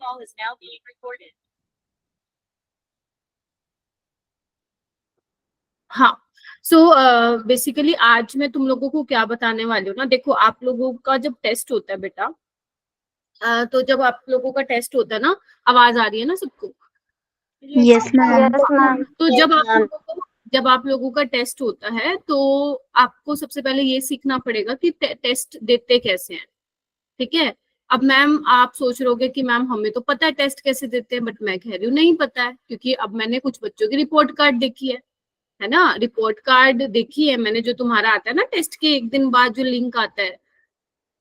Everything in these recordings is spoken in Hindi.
call is now being recorded. हाँ, सो बेसिकली आज मैं तुम लोगों को क्या बताने वाली हूँ ना, देखो आप लोगों का जब टेस्ट होता है बेटा, तो जब आप लोगों का टेस्ट होता है ना, आवाज आ रही है ना सबको? Yes ma'am. तो जब आप लोगों का टेस्ट होता है तो आपको सबसे पहले ये सीखना पड़ेगा कि टेस्ट देते कैसे हैं, ठीक है? अब मैम आप सोच रहे होगे कि मैम हमें तो पता है टेस्ट कैसे देते हैं, बट मैं कह रही हूँ नहीं पता है, क्योंकि अब मैंने कुछ बच्चों की रिपोर्ट कार्ड देखी है ना, रिपोर्ट कार्ड देखी है मैंने, जो तुम्हारा आता है ना टेस्ट के एक दिन बाद जो लिंक आता है,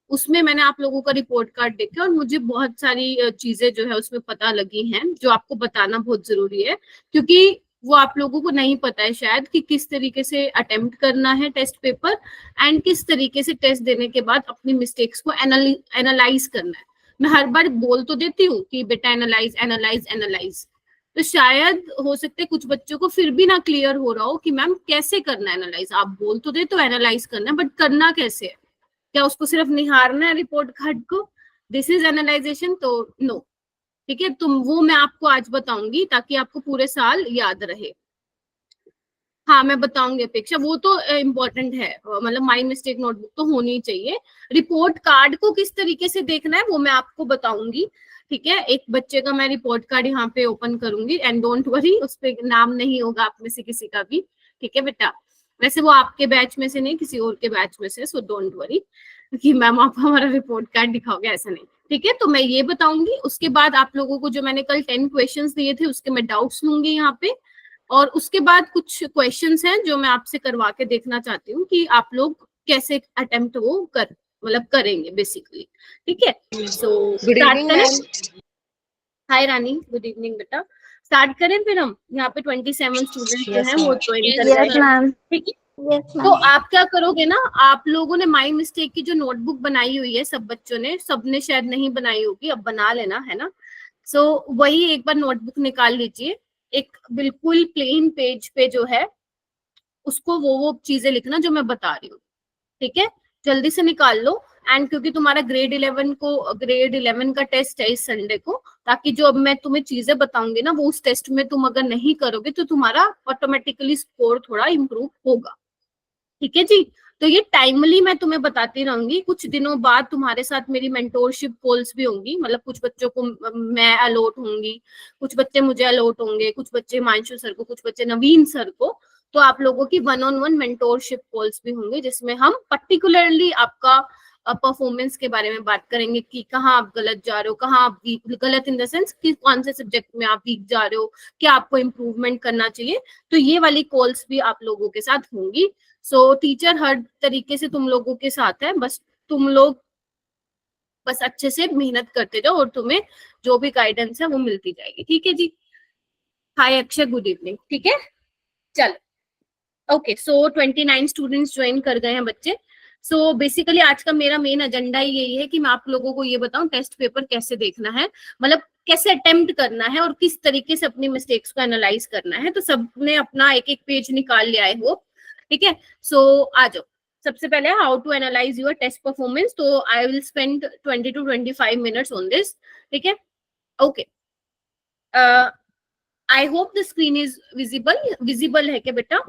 उसमें मैंने आप लोगों का रिपोर्ट कार्ड देखा और मुझे बहुत सारी चीजें जो है उसमें पता लगी हैं, जो आपको बताना बहुत जरूरी है, क्योंकि वो आप लोगों को नहीं पता है शायद कि किस तरीके से अटेम्प्ट करना है टेस्ट पेपर, एंड किस तरीके से टेस्ट देने के बाद अपनी मिस्टेक्स को एनालाइज करना है। मैं हर बार बोल तो देती हूँ कि बेटा एनालाइज एनालाइज एनालाइज, तो शायद हो सकते कुछ बच्चों को फिर भी ना क्लियर हो रहा हो कि मैम कैसे करना है एनालाइज। आप बोल तो दे तो एनालाइज करना है, बट करना कैसे है? क्या उसको सिर्फ निहारना है रिपोर्ट कार्ड को, दिस इज एनालाइजेशन? तो नो, ठीक है, तुम वो मैं आपको आज बताऊंगी ताकि आपको पूरे साल याद रहे। हाँ मैं बताऊंगी अपेक्षा, वो तो इम्पोर्टेंट है, मतलब माई मिस्टेक नोटबुक तो होनी चाहिए। रिपोर्ट कार्ड को किस तरीके से देखना है वो मैं आपको बताऊंगी, ठीक है? एक बच्चे का मैं रिपोर्ट कार्ड यहाँ पे ओपन करूंगी, एंड डोंट वरी उस पे नाम नहीं होगा आप में से किसी का भी, ठीक है बेटा? वैसे वो आपके बैच में से नहीं, किसी और के बैच में से, सो डोंट वरी कि मैम आप हमारा रिपोर्ट कार्ड दिखाओगे, ऐसा नहीं, ठीक है? तो मैं ये बताऊंगी, उसके बाद आप लोगों को जो मैंने कल 10 क्वेश्चंस दिए थे उसके मैं डाउट्स लूंगी यहाँ पे, और उसके बाद कुछ क्वेश्चंस हैं जो मैं आपसे करवा के देखना चाहती हूँ कि आप लोग कैसे अटेम्प्ट वो कर मतलब करेंगे बेसिकली, ठीक है? सो स्टार्ट करें। हाय रानी, गुड इवनिंग बेटा। स्टार्ट करें फिर हम, यहाँ पे 27 स्टूडेंट्स जो हैं वो ज्वाइन कर रहे हैं, ठीक है? तो आप क्या करोगे ना, आप लोगों ने माई मिस्टेक की जो नोटबुक बनाई हुई है, सब बच्चों ने, सबने शायद नहीं बनाई होगी, अब बना लेना, है ना? सो वही एक बार नोटबुक निकाल लीजिए, एक बिल्कुल प्लेन पेज पे जो है उसको वो चीजें लिखना जो मैं बता रही हूँ, ठीक है? जल्दी से निकाल लो। एंड क्योंकि तुम्हारा ग्रेड 11 का टेस्ट है इस संडे को, ताकि जो अब मैं तुम्हें चीजें बताऊंगी ना वो उस टेस्ट में तुम अगर नहीं करोगे तो तुम्हारा ऑटोमेटिकली स्कोर थोड़ा इम्प्रूव होगा, ठीक है जी? तो ये टाइमली मैं तुम्हें बताती रहूंगी, कुछ दिनों बाद तुम्हारे साथ मेरी मेंटोरशिप कॉल्स भी होंगी, मतलब कुछ बच्चों को मैं अलॉट होंगी, कुछ बच्चे मुझे अलॉट होंगे, कुछ बच्चे हिमांशु सर को, कुछ बच्चे नवीन सर को, तो आप लोगों की 1-on-1 मेंटोरशिप कॉल्स भी होंगे, जिसमें हम पर्टिकुलरली आपका परफॉर्मेंस के बारे में बात करेंगे कि कहाँ आप गलत जा रहे हो, कहाँ आप वीक, गलत इन द सेंस कि कौन से सब्जेक्ट में आप वीक जा रहे हो, क्या आपको इम्प्रूवमेंट करना चाहिए, तो ये वाली कॉल्स भी आप लोगों के साथ होंगी। सो टीचर हर तरीके से तुम लोगों के साथ है, बस तुम लोग बस अच्छे से मेहनत करते जाओ और तुम्हें जो भी गाइडेंस है वो मिलती जाएगी, ठीक है जी? हाय अक्षय, गुड इवनिंग, ठीक है? चलो ओके, सो 29 स्टूडेंट्स ज्वाइन कर गए हैं बच्चे। सो बेसिकली आज का मेरा मेन एजेंडा यही है कि मैं आप लोगों को ये बताऊं टेस्ट पेपर कैसे देखना है, मतलब कैसे अटेम्प्ट करना है और किस तरीके से अपनी मिस्टेक्स को एनालाइज करना है। तो सबने अपना एक एक पेज निकाल लिया है वो, ठीक है? सो आ जाओ, सबसे पहले how to analyse your test performance, तो I will spend 20 to 25 minutes on this, ठीक है? Okay, I hope the screen is visible है क्या बेटा?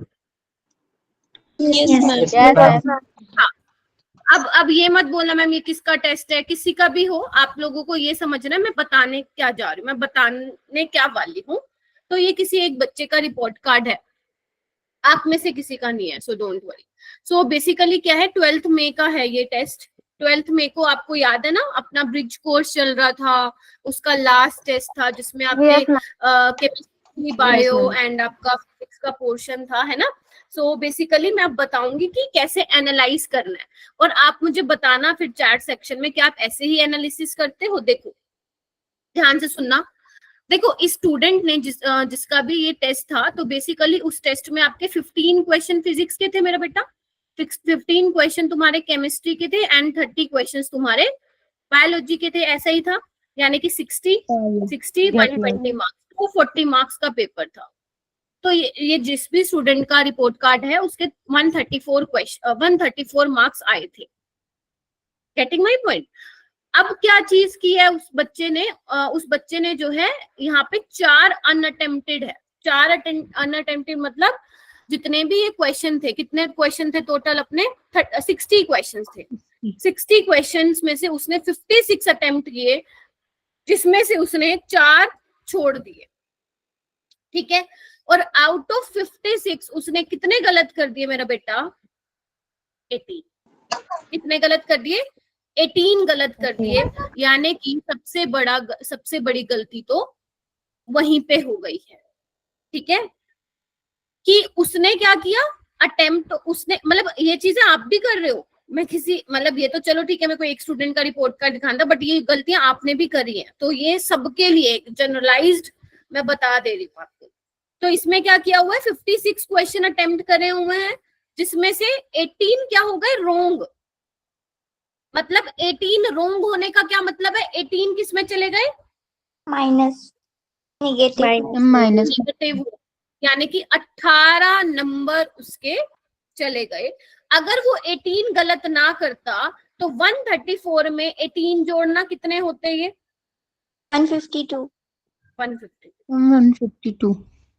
हाँ, अब ये मत बोलना मैम ये किसका टेस्ट है, किसी का भी हो, आप लोगों को ये समझना है मैं बताने क्या जा रही हूँ, मैं बताने क्या वाली हूँ। तो ये किसी एक बच्चे का रिपोर्ट कार्ड है, आप में से किसी का नहीं है, so don't worry. So basically क्या है, 12th मई का है ये टेस्ट। 12th मई को आपको याद है ना, अपना ब्रिज कोर्स चल रहा था, उसका लास्ट टेस्ट था जिसमें आपके केमिस्ट्री, बायो एंड आपका फिजिक्स का पोर्शन था, है ना? सो बेसिकली मैं अब बताऊंगी कि कैसे एनालाइज करना है, और आप मुझे बताना फिर चैट सेक्शन में कि आप ऐसे ही एनालिसिस करते हो। देखो ध्यान से सुनना, देखो इस स्टूडेंट ने जिसका भी ये टेस्ट था, तो बेसिकली उस टेस्ट में आपके 15 क्वेश्चन फिजिक्स के थे मेरा बेटा, 15 क्वेश्चन तुम्हारे केमिस्ट्री के थे, एंड 30 क्वेश्चन तुम्हारे बायोलॉजी के थे, ऐसा ही था, यानी कि 60 120 मार्क्स, 240 मार्क्स का पेपर था। तो ये जिस भी स्टूडेंट का रिपोर्ट कार्ड है उसके 134 मार्क्स आए थे, गेटिंग माई पॉइंट? अब क्या चीज की है उस बच्चे ने जो है यहाँ पे 4 अनअटेम्प्टेड है। 4 अनअटेम्प्टेड मतलब जितने भी ये क्वेश्चन थे, कितने क्वेश्चन थे टोटल अपने 60 क्वेश्चन थे। 60 क्वेश्चन में से उसने 56 अटेम्प्ट किए, जिसमें से उसने 4 छोड़ दिए। ठीक है, और आउट ऑफ 56 उसने कितने गलत कर दिए मेरा बेटा? 18। कितने गलत कर दिए? 18 गलत कर दिए। यानी कि सबसे बड़ी गलती तो वहीं पे हो गई है। ठीक है, कि उसने क्या किया, अटेम्प्ट उसने, मतलब ये चीजें आप भी कर रहे हो, मैं किसी मतलब ये तो चलो ठीक है, मैं कोई एक स्टूडेंट का रिपोर्ट कार्ड दिखाना था, बट ये गलतियां आपने भी करी हैं, तो ये सबके लिए जनरलाइज्ड मैं बता दे रही हूँ आपको। तो इसमें क्या किया हुआ है, 56 क्वेश्चन अटेम्प्ट करे हुए हैं, जिसमें से 18 क्या हो गए, रोंग। मतलब 18 रोंग होने का क्या मतलब है, 18 किस में चले गए? Minus, negative, negative. यानी कि 18 नंबर उसके चले गए। अगर वो 18 गलत ना करता तो 134 में 18 जोड़ना कितने होते ये? 152, 152।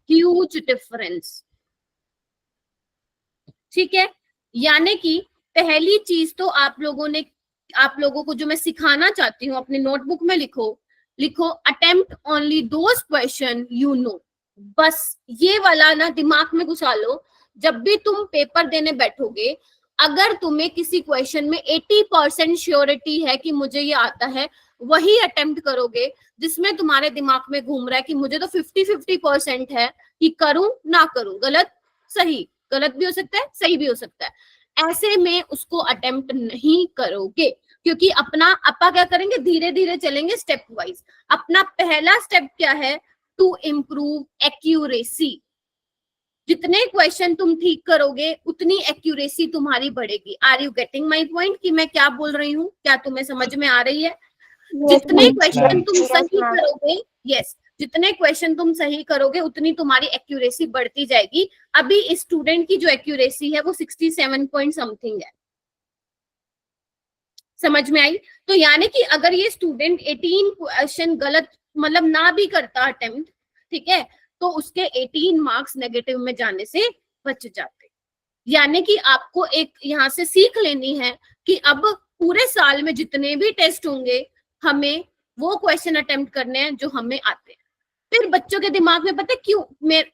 Huge difference. ठीक है, यानी कि पहली चीज तो आप लोगों को जो मैं सिखाना चाहती हूँ, अपने नोटबुक में लिखो attempt only those question you know. बस ये वाला ना दिमाग में घुसा लो। जब भी तुम पेपर देने बैठोगे, अगर तुम्हें किसी क्वेश्चन में 80% श्योरिटी है कि मुझे ये आता है, वही अटेम्प्ट करोगे। जिसमें तुम्हारे दिमाग में घूम रहा है कि मुझे तो 50-50% है कि करूं ना करूं, गलत सही, गलत भी हो सकता है सही भी हो सकता है, ऐसे में उसको अटेम्प्ट नहीं करोगे। क्योंकि अपना क्या करेंगे, धीरे धीरे चलेंगे स्टेप वाइज। अपना पहला स्टेप क्या है, टू इम्प्रूव एक्यूरेसी। जितने क्वेश्चन तुम ठीक करोगे उतनी एक्यूरेसी तुम्हारी बढ़ेगी। Are you getting my point कि मैं क्या बोल रही हूँ? क्या तुम्हें समझ में आ रही है? जितने क्वेश्चन तुम सही करोगे, यस, जितने क्वेश्चन तुम सही करोगे उतनी तुम्हारी एक्यूरेसी बढ़ती जाएगी। अभी इस स्टूडेंट की जो एक्यूरेसी है वो 67 पॉइंट समथिंग है। समझ में आई? तो यानी कि अगर ये स्टूडेंट 18 क्वेश्चन गलत मतलब ना भी करता अटेम्प्ट, ठीक है, तो उसके 18 मार्क्स नेगेटिव में जाने से बच जाते। यानी कि आपको एक यहाँ से सीख लेनी है कि अब पूरे साल में जितने भी टेस्ट होंगे, हमें वो क्वेश्चन अटेम्प्ट करने हैं जो हमें आते हैं। फिर बच्चों के दिमाग में पता है क्यों,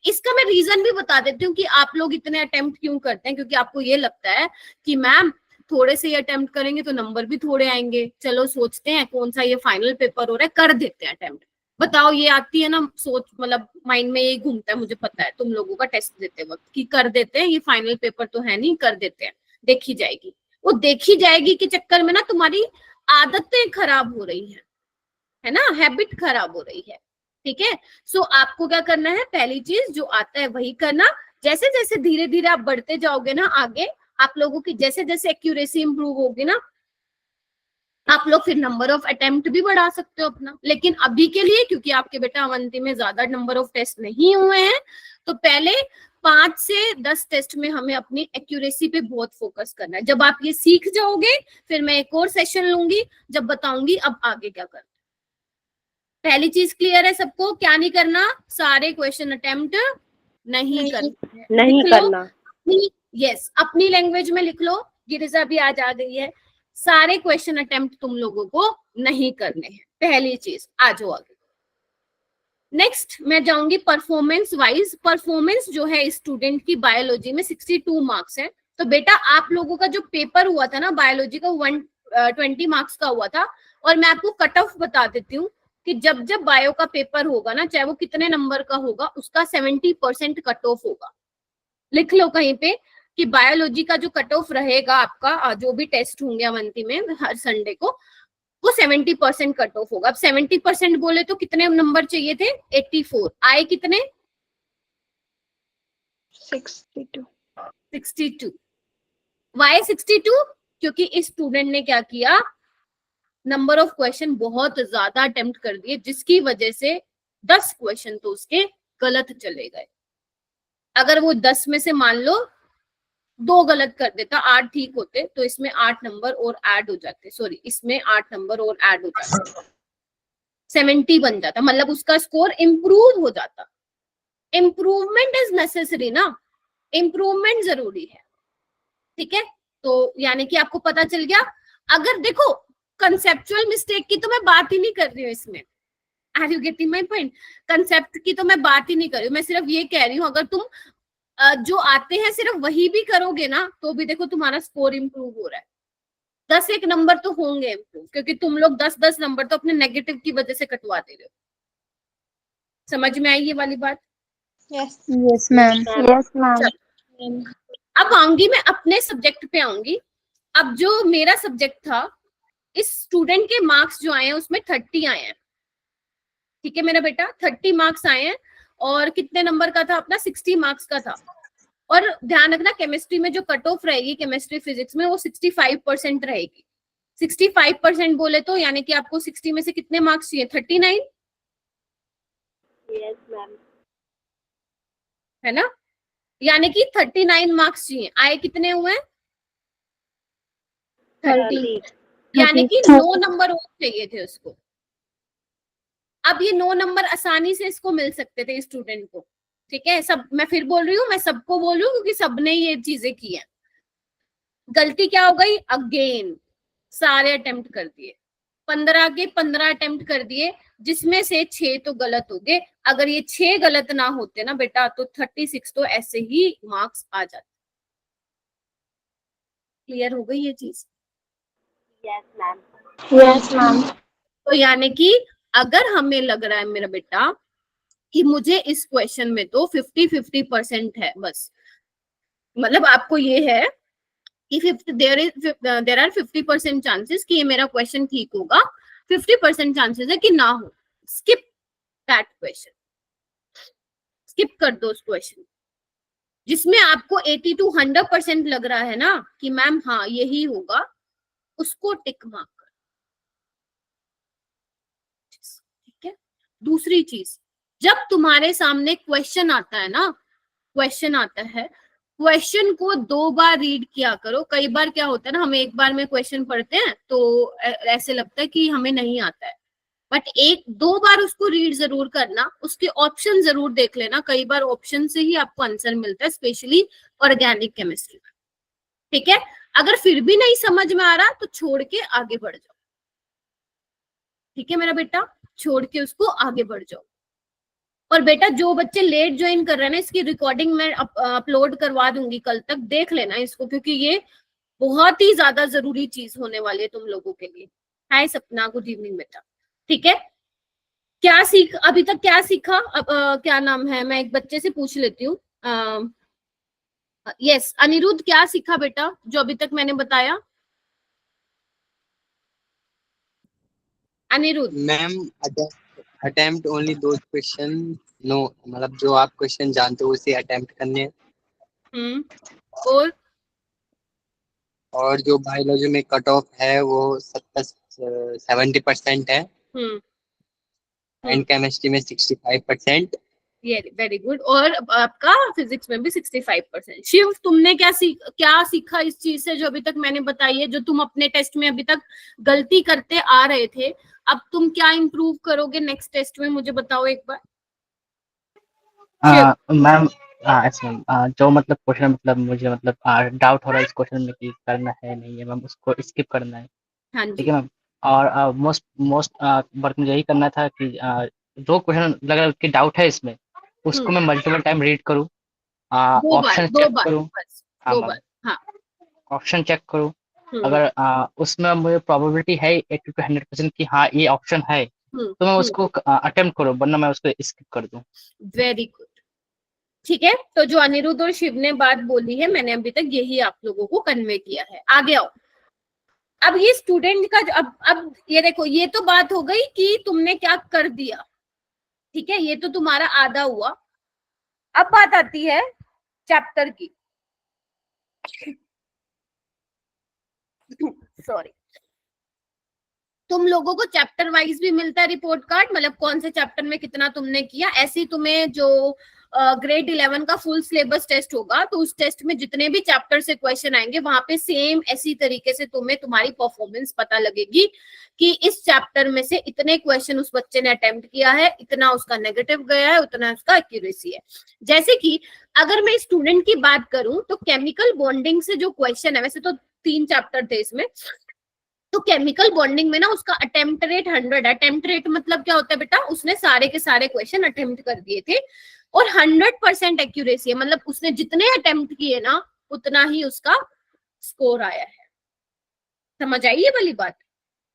इसका मैं रीजन भी बता देती हूँ कि आप लोग इतने अटेम्प्ट क्यों करते हैं। क्योंकि आपको ये लगता है कि मैम थोड़े से ही अटेम्प्ट करेंगे तो नंबर भी थोड़े आएंगे, चलो सोचते हैं कौन सा ये फाइनल पेपर हो रहा है, कर देते हैं अटेम्प्ट। बताओ, ये आती है ना सोच, मतलब माइंड में यही घूमता है, मुझे पता है तुम लोगों का टेस्ट देते वक्त कि कर देते हैं, ये फाइनल पेपर तो है नहीं, कर देते हैं, देखी जाएगी। वो देखी जाएगी के चक्कर में ना तुम्हारी आदतें खराब हो रही है ना, हैबिट खराब हो रही है। ठीक है, सो आपको क्या करना है, पहली चीज जो आता है वही करना। जैसे जैसे धीरे धीरे आप बढ़ते जाओगे ना आगे, आप लोगों की जैसे जैसे एक्यूरेसी इंप्रूव होगी ना, आप लोग फिर नंबर ऑफ अटेम्प्ट भी बढ़ा सकते हो अपना। लेकिन अभी के लिए, क्योंकि आपके बेटा अवंती में ज्यादा नंबर ऑफ टेस्ट नहीं हुए हैं, तो पहले 5 से 10 टेस्ट में हमें अपनी एक्यूरेसी पे बहुत फोकस करना है। जब आप ये सीख जाओगे, फिर मैं एक और सेशन लूंगी जब बताऊंगी अब आगे क्या करना। पहली चीज क्लियर है सबको? क्या नहीं करना, सारे क्वेश्चन अटेम्प्ट नहीं करना। यस, अपनी लैंग्वेज में लिख लो। गिरिजा भी आज आ गई है। सारे क्वेश्चन अटेम्प्ट तुम लोगों को नहीं करने हैं, पहली चीज। आ जाओ आगे। नेक्स्ट मैं जाऊंगी परफॉर्मेंस वाइज। परफॉर्मेंस जो है स्टूडेंट की बायोलॉजी में 62 मार्क्स है। तो बेटा आप लोगों का जो पेपर हुआ था ना बायोलॉजी का, 120 मार्क्स का हुआ था। और मैं आपको कट ऑफ बता देती हूँ कि जब जब बायो का पेपर होगा ना, चाहे वो कितने नंबर का होगा, उसका 70% कट ऑफ होगा। लिख लो कहीं पे कि बायोलॉजी का जो कट ऑफ रहेगा आपका, जो भी टेस्ट होंगे अवंती में हर संडे को, वो 70% कट ऑफ होगा। अब 70% बोले तो कितने नंबर चाहिए थे? 84। आए कितने? 62। वाई 62? क्योंकि इस स्टूडेंट ने क्या किया, नंबर ऑफ क्वेश्चन बहुत ज्यादा अटेम्प्ट कर दिए, जिसकी वजह से 10 क्वेश्चन तो उसके गलत चले गए। अगर वो 10 में से मान लो 2 गलत कर देता, 8 ठीक होते, तो इसमें 8 नंबर और ऐड हो जाते, सॉरी इसमें 8 नंबर और ऐड हो जाते, 70 बन जाता, मतलब उसका स्कोर इम्प्रूव हो जाता। इम्प्रूवमेंट इज नेसेसरी ना, इम्प्रूवमेंट जरूरी है, ठीक है। तो यानी कि आपको पता चल गया। अगर देखो कंसेप्चुअल मिस्टेक की तो मैं बात ही नहीं कर रही हूँ इसमें, are you getting my point? Concept की तो मैं बात ही नहीं कर रही हूँ, मैं सिर्फ ये कह रही हूँ अगर तुम जो आते हैं सिर्फ वही भी करोगे ना, तो भी देखो तुम्हारा स्कोर इम्प्रूव हो रहा है। 10 एक नंबर तो होंगे इम्प्रूव, क्योंकि तुम लोग 10-10 नंबर तो अपने नेगेटिव की वजह से कटवा दे रहे हो। समझ में आई ये वाली बात? Yes. Yes ma'am. Yes, ma'am. अब आऊंगी मैं अपने सब्जेक्ट पे आऊंगी। अब जो मेरा सब्जेक्ट था, इस स्टूडेंट के मार्क्स जो आए हैं उसमें 30 आए हैं, ठीक है मेरा बेटा, 30 मार्क्स आए हैं। और कितने नंबर का था अपना? 60 मार्क्स का था। और ध्यान रखना केमिस्ट्री में जो कट ऑफ रहेगी केमिस्ट्री फिजिक्स में वो 65% रहेगी। 65% बोले तो यानी कि आपको 60 में से कितने मार्क्स चाहिए? 39। Yes, ma'am. है ना? यानी कि 39 मार्क्स चाहिए। आए कितने हुए? 30। यानी कि 9 नंबर और चाहिए थे उसको। अब ये 9 नंबर आसानी से इसको मिल सकते थे स्टूडेंट को, ठीक है। सब मैं फिर बोल रही हूँ, मैं सबको बोल रही हूँ क्योंकि सबने ये चीजें की है। गलती क्या हो गई? अगेन सारे अटेम्प्ट कर दिए, 15 के 15 अटेम्प्ट कर दिए, जिसमें से 6 तो गलत हो गए। अगर ये 6 गलत ना होते ना बेटा तो 36 तो ऐसे ही मार्क्स आ जाते। क्लियर हो गई ये चीज? Yes, ma'am. Yes, ma'am. तो यानी कि अगर हमें लग रहा है मेरा बेटा कि मुझे इस क्वेश्चन में तो 50-50% है बस, मतलब आपको ये है कि देर आर 50% चांसेस कि ये मेरा क्वेश्चन ठीक होगा, 50% चांसेस है कि ना हो, स्किप दैट क्वेश्चन, स्किप कर दो उस क्वेश्चन। जिसमें आपको 80 to 100% लग रहा है ना कि मैम हाँ यही होगा, उसको टिक मार्क कर, ठीक है। दूसरी चीज, जब तुम्हारे सामने क्वेश्चन आता है ना, क्वेश्चन आता है, क्वेश्चन को 2 बार रीड किया करो। कई बार क्या होता है ना, हम एक बार में क्वेश्चन पढ़ते हैं तो ऐसे लगता है कि हमें नहीं आता है, बट 1-2 बार उसको रीड जरूर करना, उसके ऑप्शन जरूर देख लेना। कई बार ऑप्शन से ही आपको आंसर मिलता है, स्पेशली ऑर्गेनिक केमिस्ट्री में, ठीक है। अगर फिर भी नहीं समझ में आ रहा तो छोड़ के आगे बढ़ जाओ, ठीक है मेरा बेटा, छोड़ के उसको आगे बढ़ जाओ। और बेटा जो बच्चे लेट ज्वाइन कर रहे हैं ना, इसकी रिकॉर्डिंग मैं अपलोड करवा दूंगी कल तक, देख लेना इसको, क्योंकि ये बहुत ही ज्यादा जरूरी चीज होने वाली है तुम लोगों के लिए। हाय सपना, गुड इवनिंग बेटा, ठीक है। क्या सीख अभी तक, क्या सीखा? अब क्या नाम है, मैं एक बच्चे से पूछ लेती हूँ। यस अनिरुद्ध, क्या सीखा बेटा जो अभी तक मैंने बताया? अनिरुद्ध। मैम अटेम्प्ट ओनली दो क्वेश्चन, नो मतलब जो आप क्वेश्चन जानते हो उसे अटेम्प्ट करने हैं। और जो बायोलॉजी में कट ऑफ है वो 70% है, एंड केमिस्ट्री में 65%। ये वेरी गुड। और आपका फिजिक्स में भी 65%। शिव, तुमने क्या सीखा इस चीज से जो अभी तक मैंने बताई है, जो तुम अपने टेस्ट में अभी तक गलती करते आ रहे थे, अब तुम क्या इम्प्रूव करोगे नेक्स्ट टेस्ट में, मुझे बताओ एक बार। मैम जो मतलब क्वेश्चन मतलब मुझे मतलब डाउट हो रहा है इस क्वेश्चन में कि करना है नहीं है मैम, उसको स्किप करना है, हाँ ठीक जी। है मैम। और मोस्ट वर्क मुझे यही करना था कि जो क्वेश्चन लग रहा है कि डाउट है इसमें, उसको मैं मल्टीपल टाइम रीड करूँ, ऑप्शन चेक करूँ। बस हाँ 2 मैम, बार, हाँ। ऑप्शन चेक करूँ। अगर उसमें मुझे प्रोबेबिलिटी है 80 to 100% कि हाँ ये ऑप्शन है, तो मैं उसको अटेम्प्ट करूँ, वरना मैं उसको स्किप कर दूँ। वेरी गुड, ठीक है। तो जो अनिरुद्ध और शिव ने बात बोली है, मैंने अभी तक यही आप लोगों को कन्वे किया है। आगे आओ। अब ये स्टूडेंट का अब ये देखो, ये तो बात हो गई कि तुमने क्या कर दिया, ठीक है, ये तो तुम्हारा आधा हुआ। अब बात आती है चैप्टर की। सॉरी, तुम लोगों को चैप्टर वाइज भी मिलता है रिपोर्ट कार्ड, मतलब कौन से चैप्टर में कितना तुमने किया। ऐसे तुम्हें जो ग्रेड 11 का फुल सिलेबस टेस्ट होगा, तो उस टेस्ट में जितने भी चैप्टर से क्वेश्चन आएंगे वहां पे सेम ऐसी तरीके से तुम्हें तुम्हारी परफॉर्मेंस पता लगेगी कि इस चैप्टर में से इतने क्वेश्चन उस बच्चे ने अटेम्प्ट किया है, इतना उसका नेगेटिव गया है, उतना उसका एक्यूरेसी है। जैसे कि अगर मैं स्टूडेंट की बात करूं तो केमिकल बॉन्डिंग से जो क्वेश्चन है, वैसे तो 3 चैप्टर थे इसमें, तो केमिकल बॉन्डिंग में ना उसका अटेम्प्ट रेट 100 है। अटेम्प्ट रेट मतलब क्या होता है बेटा, उसने सारे के सारे क्वेश्चन अटेम्प्ट कर दिए थे और 100% एक्यूरेसी है, मतलब उसने जितने अटेम्प्ट किए ना उतना ही उसका स्कोर आया है। समझ आई ये वाली बात?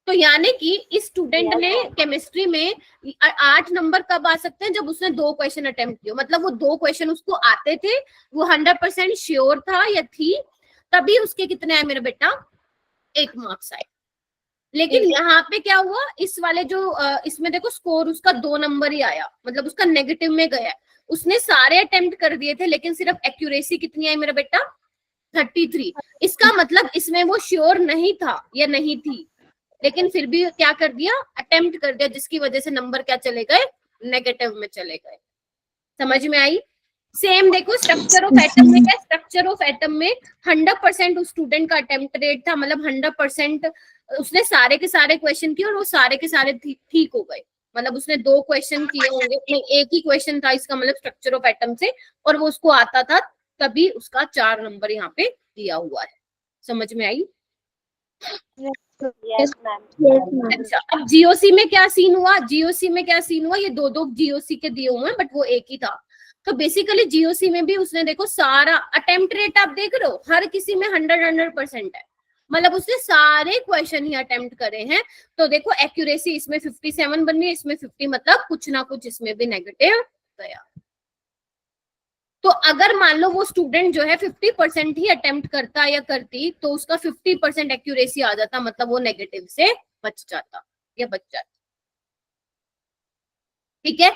तो यानी कि इस स्टूडेंट ने केमिस्ट्री में 8 नंबर कब आ सकते हैं, जब उसने 2 क्वेश्चन अटेम्प्ट किए, मतलब वो 2 क्वेश्चन उसको आते थे, वो 100% श्योर था या थी, तभी उसके कितने आए मेरे बेटा, 8 मार्क्स आए। लेकिन यहाँ पे क्या हुआ, इस वाले जो इसमें देखो स्कोर उसका 2 नंबर ही आया, मतलब उसका नेगेटिव में गया। उसने सारे अटेम्प्ट कर दिए थे लेकिन सिर्फ एक्यूरेसी कितनी आई मेरा बेटा, 33। इसका मतलब इसमें वो श्योर नहीं था या नहीं थी, लेकिन फिर भी क्या कर दिया, अटेम्प्ट कर दिया, जिसकी वजह से नंबर क्या चले गए, नेगेटिव में चले गए। समझ में आई? सेम देखो स्ट्रक्चर ऑफ एटम में क्या, स्ट्रक्चर ऑफ एटम में 100% उस स्टूडेंट का अटेम्प्ट रेट था, मतलब 100% उसने सारे के सारे क्वेश्चन किए और वो सारे के सारे ठीक हो गए। मतलब उसने 2 क्वेश्चन किए होंगे, नहीं 1 ही क्वेश्चन था इसका मतलब स्ट्रक्चर ऑफ एटम से, और वो उसको आता था, तभी उसका 4 नंबर यहाँ पे दिया हुआ है। समझ में आई? Yes, ma'am. अच्छा, अब जीओसी में क्या सीन हुआ, जीओसी में क्या सीन हुआ, ये 2 जीओसी के दिए हुए हैं बट वो एक ही था। तो बेसिकली जीओसी में भी उसने देखो सारा अटेम्प्ट रेट आप देख रहे हो, हर किसी में 100% है, मतलब उसने सारे क्वेश्चन ही अटेम्प्ट करे हैं। तो देखो एक्यूरेसी इसमें 57 बन रही है, इसमें 50, मतलब कुछ ना कुछ इसमें भी नेगेटिव गया। तो अगर मान लो वो स्टूडेंट जो है 50% ही अटेम्प्ट करता या करती, तो उसका 50% एक्यूरेसी आ जाता, मतलब वो नेगेटिव से बच जाता या बच जाता। ठीक है?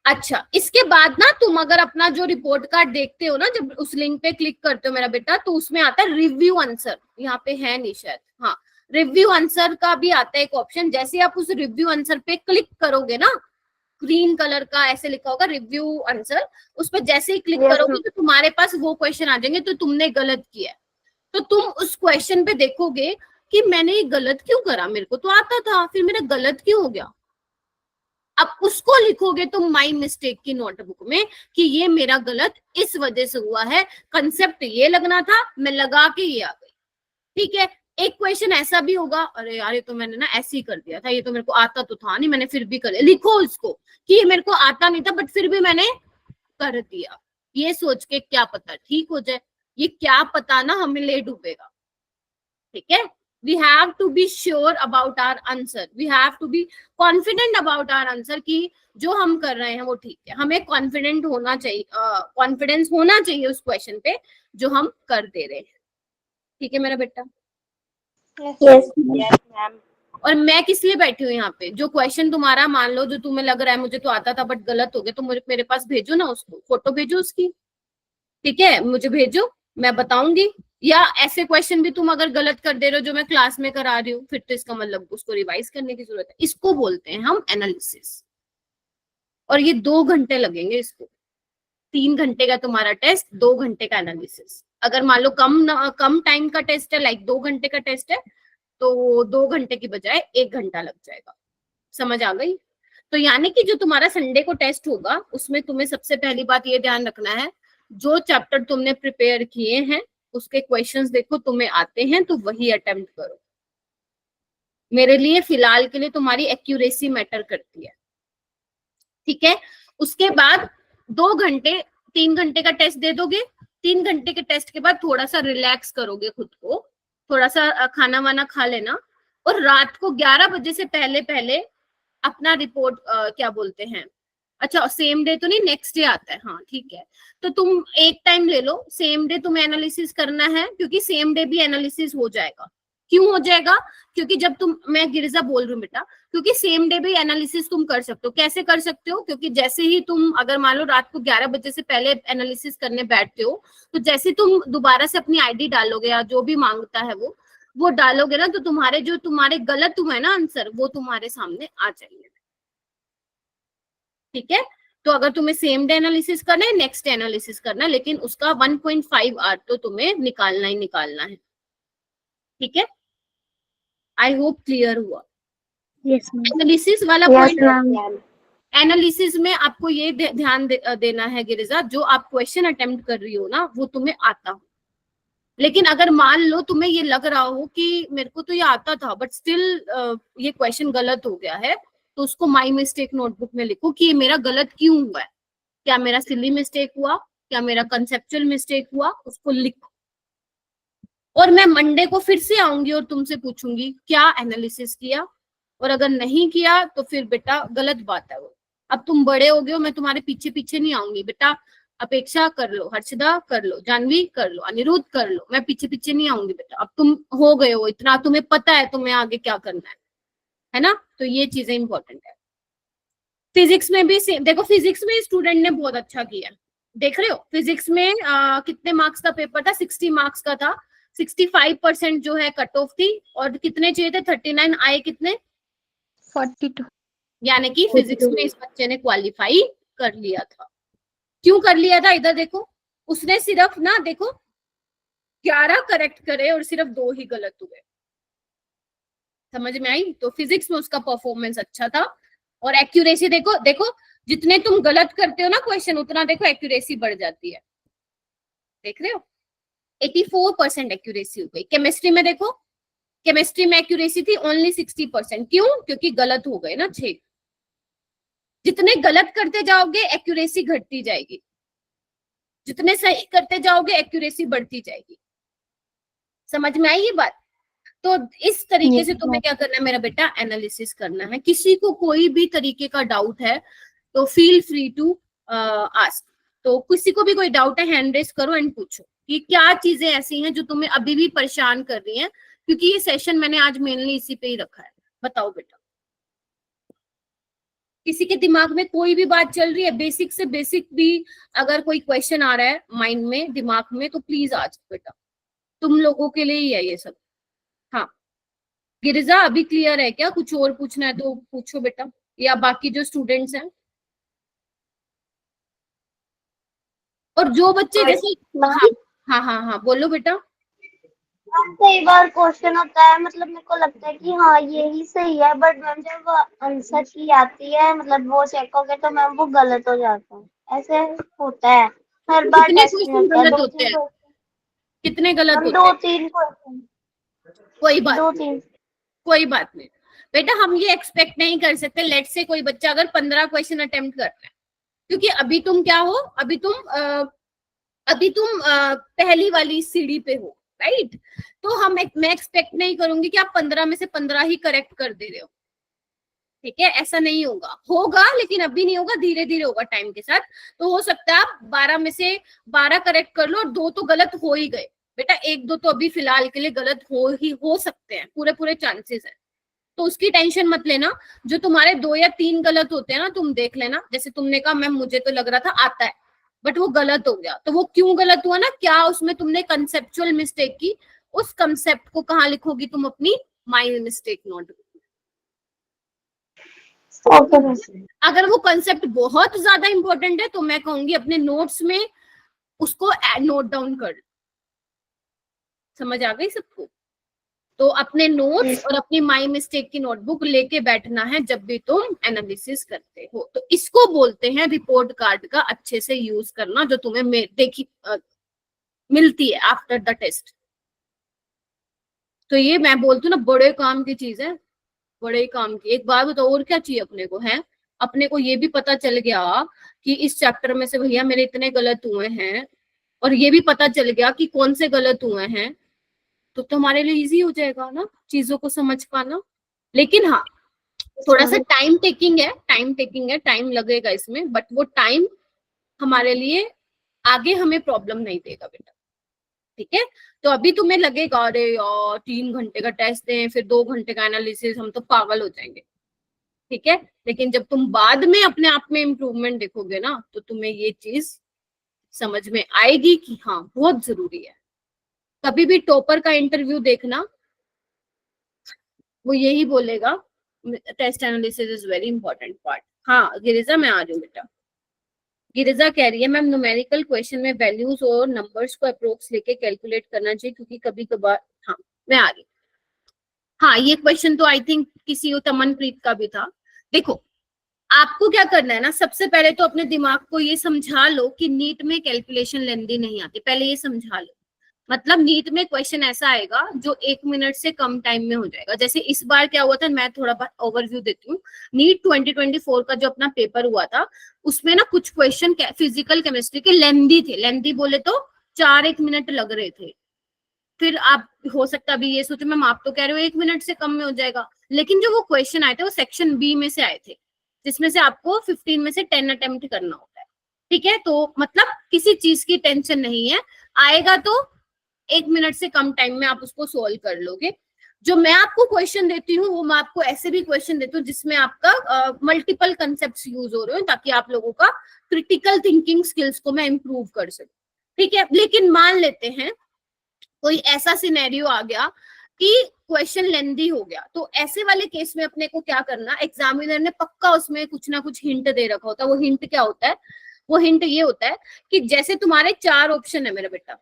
अच्छा, इसके बाद ना तुम अगर अपना जो रिपोर्ट कार्ड देखते हो ना, जब उस लिंक पे क्लिक करते हो मेरा बेटा, तो उसमें आता है रिव्यू आंसर, यहाँ पे है नहीं शायद, हाँ रिव्यू आंसर का भी आता है एक ऑप्शन। जैसे आप उस रिव्यू आंसर पे क्लिक करोगे ना, ग्रीन कलर का ऐसे लिखा होगा रिव्यू आंसर, उस पर जैसे ही क्लिक करोगे तो तुम्हारे पास वो क्वेश्चन आ जाएंगे तो तुमने गलत किया है। तो तुम उस क्वेश्चन पे देखोगे कि मैंने ये गलत क्यों करा, मेरे को तो आता था, फिर मेरा गलत क्यों हो गया। अब उसको लिखोगे तुम माई मिस्टेक की नोटबुक में कि ये मेरा गलत इस वजह से हुआ है, कंसेप्ट ये लगना था, मैं लगा के ये आ गई। ठीक है? एक क्वेश्चन ऐसा भी होगा, अरे यार ये तो मैंने ना ऐसे ही कर दिया था, ये तो मेरे को आता तो था नहीं, मैंने फिर भी कर लिया। लिखो उसको कि ये मेरे को आता नहीं था बट फिर भी मैंने कर दिया, ये सोच के क्या पता ठीक हो जाए, ये क्या पता ना हमें ले डूबेगा। ठीक है? we have to be sure about our answer, we have to be confident about our answer कि जो हम कर रहे हैं वो ठीक है। हमें कॉन्फिडेंट होना चाहिए, कॉन्फिडेंस होना चाहिए उस क्वेश्चन पे जो हम कर दे रहे हैं। ठीक है मेरा बेटा? Yes, ma'am. और मैं किस लिए बैठी हूँ यहाँ पे, जो क्वेश्चन तुम्हारा मान लो जो तुम्हें लग रहा है मुझे तो आता था बट गलत हो गया, तो मुझे मेरे पास भेजो ना, उसको फोटो भेजो उसकी। ठीक है? मुझे भेजो, मैं बताऊंगी। या ऐसे क्वेश्चन भी तुम अगर गलत कर दे रहे हो जो मैं क्लास में करा रही हूँ, फिर तो इसका मतलब उसको रिवाइज करने की जरूरत है। इसको बोलते हैं हम एनालिसिस, और ये 2 घंटे लगेंगे इसको। 3 घंटे का तुम्हारा टेस्ट, 2 घंटे का एनालिसिस। अगर मान लो कम टाइम का टेस्ट है, लाइक 2 घंटे का टेस्ट है, तो 2 घंटे की बजाय 1 घंटा लग जाएगा। समझ आ गई? तो यानी कि जो तुम्हारा संडे को टेस्ट होगा उसमें तुम्हें सबसे पहली बात ये ध्यान रखना है, जो चैप्टर तुमने प्रिपेयर किए हैं उसके क्वेश्चंस देखो तुम्हें आते हैं तो वही अटेम्प्ट करो। मेरे लिए फिलहाल के लिए तुम्हारी एक्यूरेसी मैटर करती है। ठीक है? उसके बाद 2 घंटे 3 घंटे का टेस्ट दे दोगे। 3 घंटे के टेस्ट के बाद थोड़ा सा रिलैक्स करोगे खुद को, थोड़ा सा खाना वाना खा लेना, और रात को 11 बजे से पहले पहले अपना रिपोर्ट क्या बोलते हैं, अच्छा सेम डे तो नहीं, नेक्स्ट डे आता है, हाँ ठीक है, तो तुम एक टाइम ले लो, सेम डे तुम्हें एनालिसिस करना है, क्योंकि सेम डे भी एनालिसिस हो जाएगा। क्यों हो जाएगा? क्योंकि जब तुम, मैं गिरिजा बोल रही हूँ बेटा, क्योंकि सेम डे भी एनालिसिस तुम कर सकते हो। कैसे कर सकते हो? क्योंकि जैसे ही तुम अगर मान लो रात को 11 बजे से पहले एनालिसिस करने बैठते हो, तो जैसे तुम दोबारा से अपनी आईडी डालोगे या जो भी मांगता है वो डालोगे ना, तो तुम्हारे गलत हुए ना आंसर, वो तुम्हारे सामने आ जाएंगे। ठीक है? तो अगर तुम्हें सेम डे एनालिसिस करना है, नेक्स्ट डे एनालिसिस करना है, लेकिन उसका 1.5 आवर तो तुम्हें निकालना ही निकालना है। ठीक है, आई होप क्लियर हुआ। Yes, ma'am. एनालिसिस वाला Yes, पॉइंट, ma'am. एनालिसिस में आपको ये ध्यान देना है गिरिजा, जो आप क्वेश्चन अटेम्प्ट कर रही हो ना वो तुम्हें आता हो। लेकिन अगर मान लो तुम्हें ये लग रहा हो कि मेरे को तो ये आता था बट स्टिल ये क्वेश्चन गलत हो गया है, तो उसको माई मिस्टेक नोटबुक में लिखो कि ये मेरा गलत क्यों हुआ है, क्या मेरा सिली मिस्टेक हुआ, क्या मेरा कंसेप्चुअल मिस्टेक हुआ, उसको लिखो। और मैं मंडे को फिर से आऊंगी और तुमसे पूछूंगी क्या एनालिसिस किया, और अगर नहीं किया तो फिर बेटा गलत बात है वो। अब तुम बड़े हो गए हो, मैं तुम्हारे पीछे पीछे नहीं आऊंगी बेटा, अपेक्षा कर लो, हर्षदा कर लो, जानवी कर लो, अनिरुद्ध कर लो, मैं पीछे पीछे नहीं आऊंगी बेटा। अब तुम हो गए हो इतना, तुम्हें पता है तुम्हें आगे क्या करना है ना। तो ये चीजें इंपॉर्टेंट है। फिजिक्स में भी देखो, फिजिक्स में स्टूडेंट ने बहुत अच्छा किया, देख रहे हो। फिजिक्स में कितने मार्क्स का पेपर था, 60 मार्क्स का था, 65% जो है कट ऑफ थी, और कितने चाहिए थे, 39, आए कितने, 42. यानी कि फिजिक्स में इस बच्चे ने क्वालिफाई कर लिया था। क्यों कर लिया था, इधर देखो, उसने सिर्फ ना देखो 11 करेक्ट करे और सिर्फ 2 ही गलत हुए। समझ में आई। तो फिजिक्स में उसका परफॉर्मेंस अच्छा था। और एक्यूरेसी देखो, देखो जितने तुम गलत करते हो ना क्वेश्चन, उतना देखो एक्यूरेसी बढ़ जाती है, देख रहे हो, 84% एक्यूरेसी हो गई। केमिस्ट्री में देखो, केमिस्ट्री में एक्यूरेसी थी ओनली 60%। क्यों, क्योंकि गलत हो गए ना 6। जितने गलत करते जाओगे एक्यूरेसी घटती जाएगी, जितने सही करते जाओगे एक्यूरेसी बढ़ती जाएगी। समझ में आई ये बात। तो इस तरीके से तुम्हें क्या करना है मेरा बेटा, एनालिसिस करना है। किसी को कोई भी तरीके का डाउट है तो फील फ्री टू आस्क। तो किसी को भी कोई डाउट है, हैंड रेस करो एंड पूछो कि क्या चीजें ऐसी हैं जो तुम्हें अभी भी परेशान कर रही हैं, क्योंकि ये सेशन मैंने आज मेनली इसी पे ही रखा है। बताओ बेटा, किसी के दिमाग में कोई भी बात चल रही है, बेसिक से बेसिक भी अगर कोई क्वेश्चन आ रहा है माइंड में, दिमाग में, तो प्लीज आज बेटा, तुम लोगों के लिए ही है ये सब। हाँ गिरिजा, अभी क्लियर है क्या, कुछ और पूछना है तो पूछो बेटा, या बाकी जो स्टूडेंट्स हैं। और जो बच्चे जैसे, हाँ बोलो बेटा। कई बार क्वेश्चन होता है, मतलब मेरे को लगता है कि हाँ यही सही है, बट मैम जब आंसर की आती है, मतलब वो चेकोगे तो मैम वो गलत हो जाता है। ऐसे होता है हर बार कितने टेस्ट में क्वेश्चन होता है। गलत होते हैं, कितने गलत हम होते हैं? 2-3 क्वेश्चन, कोई बात 2-3, कोई बात नहीं बेटा, हम ये एक्सपेक्ट नहीं कर सकते। लेट से कोई बच्चा अगर 15 क्वेश्चन अटेम्प्ट कर रहा है, क्योंकि अभी तुम क्या हो, अभी तुम पहली वाली सीढ़ी पे हो, राइट। तो मैं एक्सपेक्ट नहीं करूंगी कि आप 15 में से 15 ही करेक्ट कर दे रहे हो, ठीक है, ऐसा नहीं होगा, लेकिन अभी नहीं होगा, धीरे धीरे होगा टाइम के साथ। तो हो सकता है आप 12 में से 12 करेक्ट कर लो और 2 तो गलत हो ही गए बेटा, 1-2 तो अभी फिलहाल के लिए गलत हो सकते हैं, पूरे चांसेस है। तो उसकी टेंशन मत लेना। जो तुम्हारे 2 या 3 गलत होते हैं ना, तुम देख लेना, जैसे तुमने कहा मैम मुझे तो लग रहा था आता है बट वो गलत हो गया, तो वो क्यों गलत हुआ ना, क्या उसमें तुमने कंसेप्चुअल मिस्टेक की, उस कंसेप्ट को कहाँ लिखोगी तुम, अपनी माइंड मिस्टेक नोट। अगर वो कंसेप्ट बहुत ज्यादा इंपॉर्टेंट है तो मैं कहूंगी अपने नोट्स में उसको नोट डाउन कर। समझ आ गई सबको। तो अपने नोट्स और अपनी माई मिस्टेक की नोटबुक लेके बैठना है जब भी तुम एनालिसिस करते हो। तो इसको बोलते हैं रिपोर्ट कार्ड का अच्छे से यूज करना, जो तुम्हें मिलती है आफ्टर द टेस्ट। तो ये मैं बोलती हूँ ना, बड़े काम की चीज है, बड़े काम की। एक बार बताओ और क्या चाहिए अपने को, है अपने को ये भी पता चल गया कि इस चैप्टर में से भैया मेरे इतने गलत हुए हैं, और ये भी पता चल गया कि कौन से गलत हुए हैं, तो हमारे लिए इजी हो जाएगा ना चीजों को समझ पाना। लेकिन हाँ, थोड़ा सा टाइम टेकिंग है, टाइम लगेगा इसमें, बट वो टाइम हमारे लिए आगे हमें प्रॉब्लम नहीं देगा बेटा, ठीक है। तो अभी तुम्हें लगेगा अरे यार 3 घंटे का टेस्ट दें फिर 2 घंटे का एनालिसिस, हम तो पागल हो जाएंगे, ठीक है। लेकिन जब तुम बाद में अपने आप में इम्प्रूवमेंट देखोगे ना, तो तुम्हें ये चीज समझ में आएगी कि हाँ बहुत जरूरी है। कभी भी टॉपर का इंटरव्यू देखना, वो यही बोलेगा test analysis is very important part. हाँ गिरिजा मैं आ रही हूँ बेटा। गिरिजा कह रही है मैम न्यूमेरिकल क्वेश्चन में वैल्यूज और नंबर्स को अप्रोक्स लेके कैलकुलेट करना चाहिए क्योंकि कभी कभार, हाँ मैं आ रही, हाँ ये क्वेश्चन तो आई थिंक किसी तमनप्रीत का भी था। देखो आपको क्या करना है ना, सबसे पहले तो अपने दिमाग को ये समझा लो कि नीट में कैलकुलेशन लेंदी नहीं आती, पहले ये समझा लो। मतलब नीट में क्वेश्चन ऐसा आएगा जो 1 मिनट से कम टाइम में हो जाएगा। जैसे इस बार क्या हुआ था, मैं थोड़ा बहुत ओवरव्यू देती हूँ। नीट 2024 का जो अपना पेपर हुआ था उसमें ना कुछ क्वेश्चन फिजिकल केमिस्ट्री के लेंदी थे, लेंदी बोले तो 4-1 मिनट लग रहे थे। फिर आप हो सकता अभी ये सोचो मैम आप तो कह रहे हो 1 मिनट से कम में हो जाएगा, लेकिन जो वो क्वेश्चन आए थे वो सेक्शन बी में से आए थे जिसमें से आपको 15 में से 10 अटेम्प्ट करना होता है। ठीक है, तो मतलब किसी चीज की टेंशन नहीं है, आएगा तो 1 मिनट से कम टाइम में आप उसको सोल्व कर लोगे। जो मैं आपको क्वेश्चन देती हूँ वो मैं आपको ऐसे भी क्वेश्चन देती हूँ जिसमें आपका मल्टीपल कंसेप्ट यूज हो रहे हो ताकि आप लोगों का क्रिटिकल थिंकिंग स्किल्स को मैं इम्प्रूव कर सकूं। ठीक है, लेकिन मान लेते हैं कोई ऐसा सिनेरियो आ गया कि क्वेश्चन लेंदी हो गया, तो ऐसे वाले केस में अपने को क्या करना, एग्जामिनर ने पक्का उसमें कुछ ना कुछ हिंट दे रखा होता है। वो हिंट क्या होता है, वो हिंट ये होता है कि जैसे तुम्हारे 4 ऑप्शन है मेरा बेटा,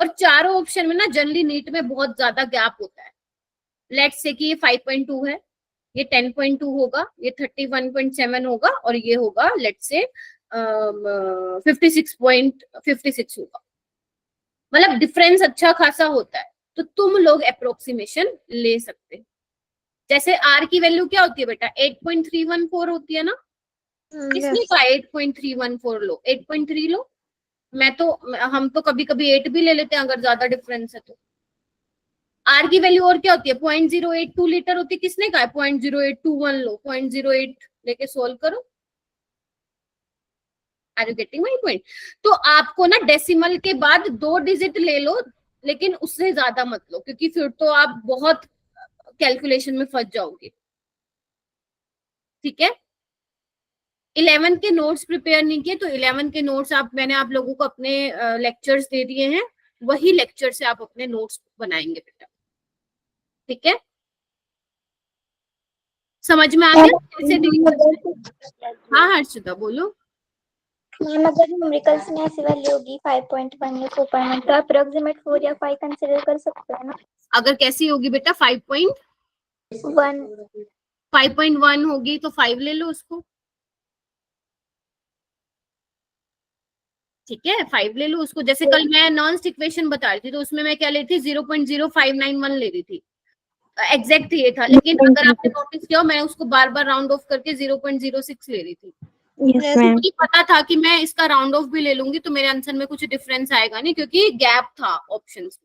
और चारों ऑप्शन में ना जनरली नीट में बहुत ज्यादा गैप होता है। लेट्स से कि ये 5.2 है, ये 10.2 होगा, ये 31.7 होगा और ये होगा लेट्स से 56.56 होगा। मतलब डिफरेंस अच्छा खासा होता है, तो तुम लोग अप्रोक्सीमेशन ले सकते हैं। जैसे आर की वैल्यू क्या होती है बेटा, 8.314 होती है ना, किसने कहा 8.314 लो, 8.3 लो। मैं तो, हम तो कभी कभी 8 भी ले लेते हैं अगर ज्यादा डिफरेंस है तो। आर की वैल्यू और क्या होती है, 0.082 लीटर होती है, किसने कहा 0.0821 लो, 0.08 लेके सोल्व करो। Are you getting my point? तो आपको ना डेसिमल के बाद 2 डिजिट ले लो, लेकिन उससे ज्यादा मत लो क्योंकि फिर तो आप बहुत कैलकुलेशन में फंस जाओगे। ठीक है, 11 के नोट्स प्रिपेयर नहीं किए तो 11 के नोट्स मैंने आप लोगों को अपने लेक्चर्स दे दिए हैं, वही लेक्चर से आप अपने नोट्स बनाएंगे बेटा। ठीक है, समझ में आ गया कैसे डील करना है? हाँ हर्षिता बोलो। मैम अगर न्यूमेरिकल्स में ऐसी वैल्यू होगी 5.1 या 4.1 तो अप्रोक्सीमेट 4 या 5 कंसीडर कर सकते हैं ना? अगर कैसी होगी बेटा, 5.1 होगी तो 5 ले लो उसको। ठीक है, 5 ले लो उसको। जैसे कल मैं नॉन इक्वेशन बता रही थी तो उसमें मैं क्या ले रही थी, 0.0591 ले रही थी, एग्जैक्ट ये था। लेकिन अगर आपने नोटिस किया मैं उसको बार बार राउंड ऑफ करके 0.06 ले रही थी। मुझे पता था कि मैं इसका राउंड ऑफ भी ले लूंगी तो मेरे आंसर में कुछ डिफरेंस आएगा नहीं क्योंकि गैप था ऑप्शंस में।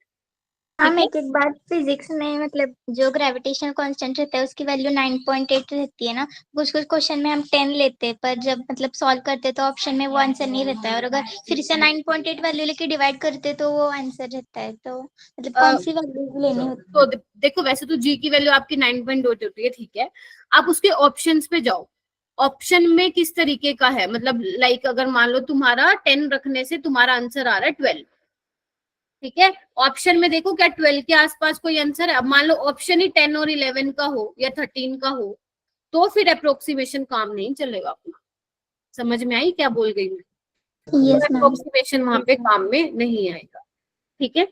हम एक बात फिजिक्स में मतलब जो ग्रेविटेशन कांस्टेंट रहता है उसकी वैल्यू 9.8 रहती है ना, कुछ कुछ क्वेश्चन में हम 10 लेते हैं पर जब मतलब सॉल्व करते तो ऑप्शन में वो आंसर नहीं रहता है, और अगर फिर से 9.8 वैल्यू लेके डिवाइड करते तो वो आंसर रहता है। तो मतलब कौन सी वैल्यू लेनी होती है? तो देखो वैसे तो जी की वैल्यू आपकी 9.8 होती है, ठीक है। आप उसके ऑप्शंस पे जाओ, ऑप्शन में किस तरीके का है, मतलब लाइक अगर मान लो तुम्हारा 10 रखने से तुम्हारा आंसर आ रहा है 12, ठीक है। ऑप्शन में देखो क्या 12 के आसपास कोई आंसर है। अब मान लो ऑप्शन ही 10 और 11 का हो या 13 का हो तो फिर अप्रोक्सीमेशन काम नहीं चलेगा अपना। समझ में आई क्या बोल गई मैं? अप्रोक्सीमेशन वहां पे काम में नहीं आएगा। ठीक है,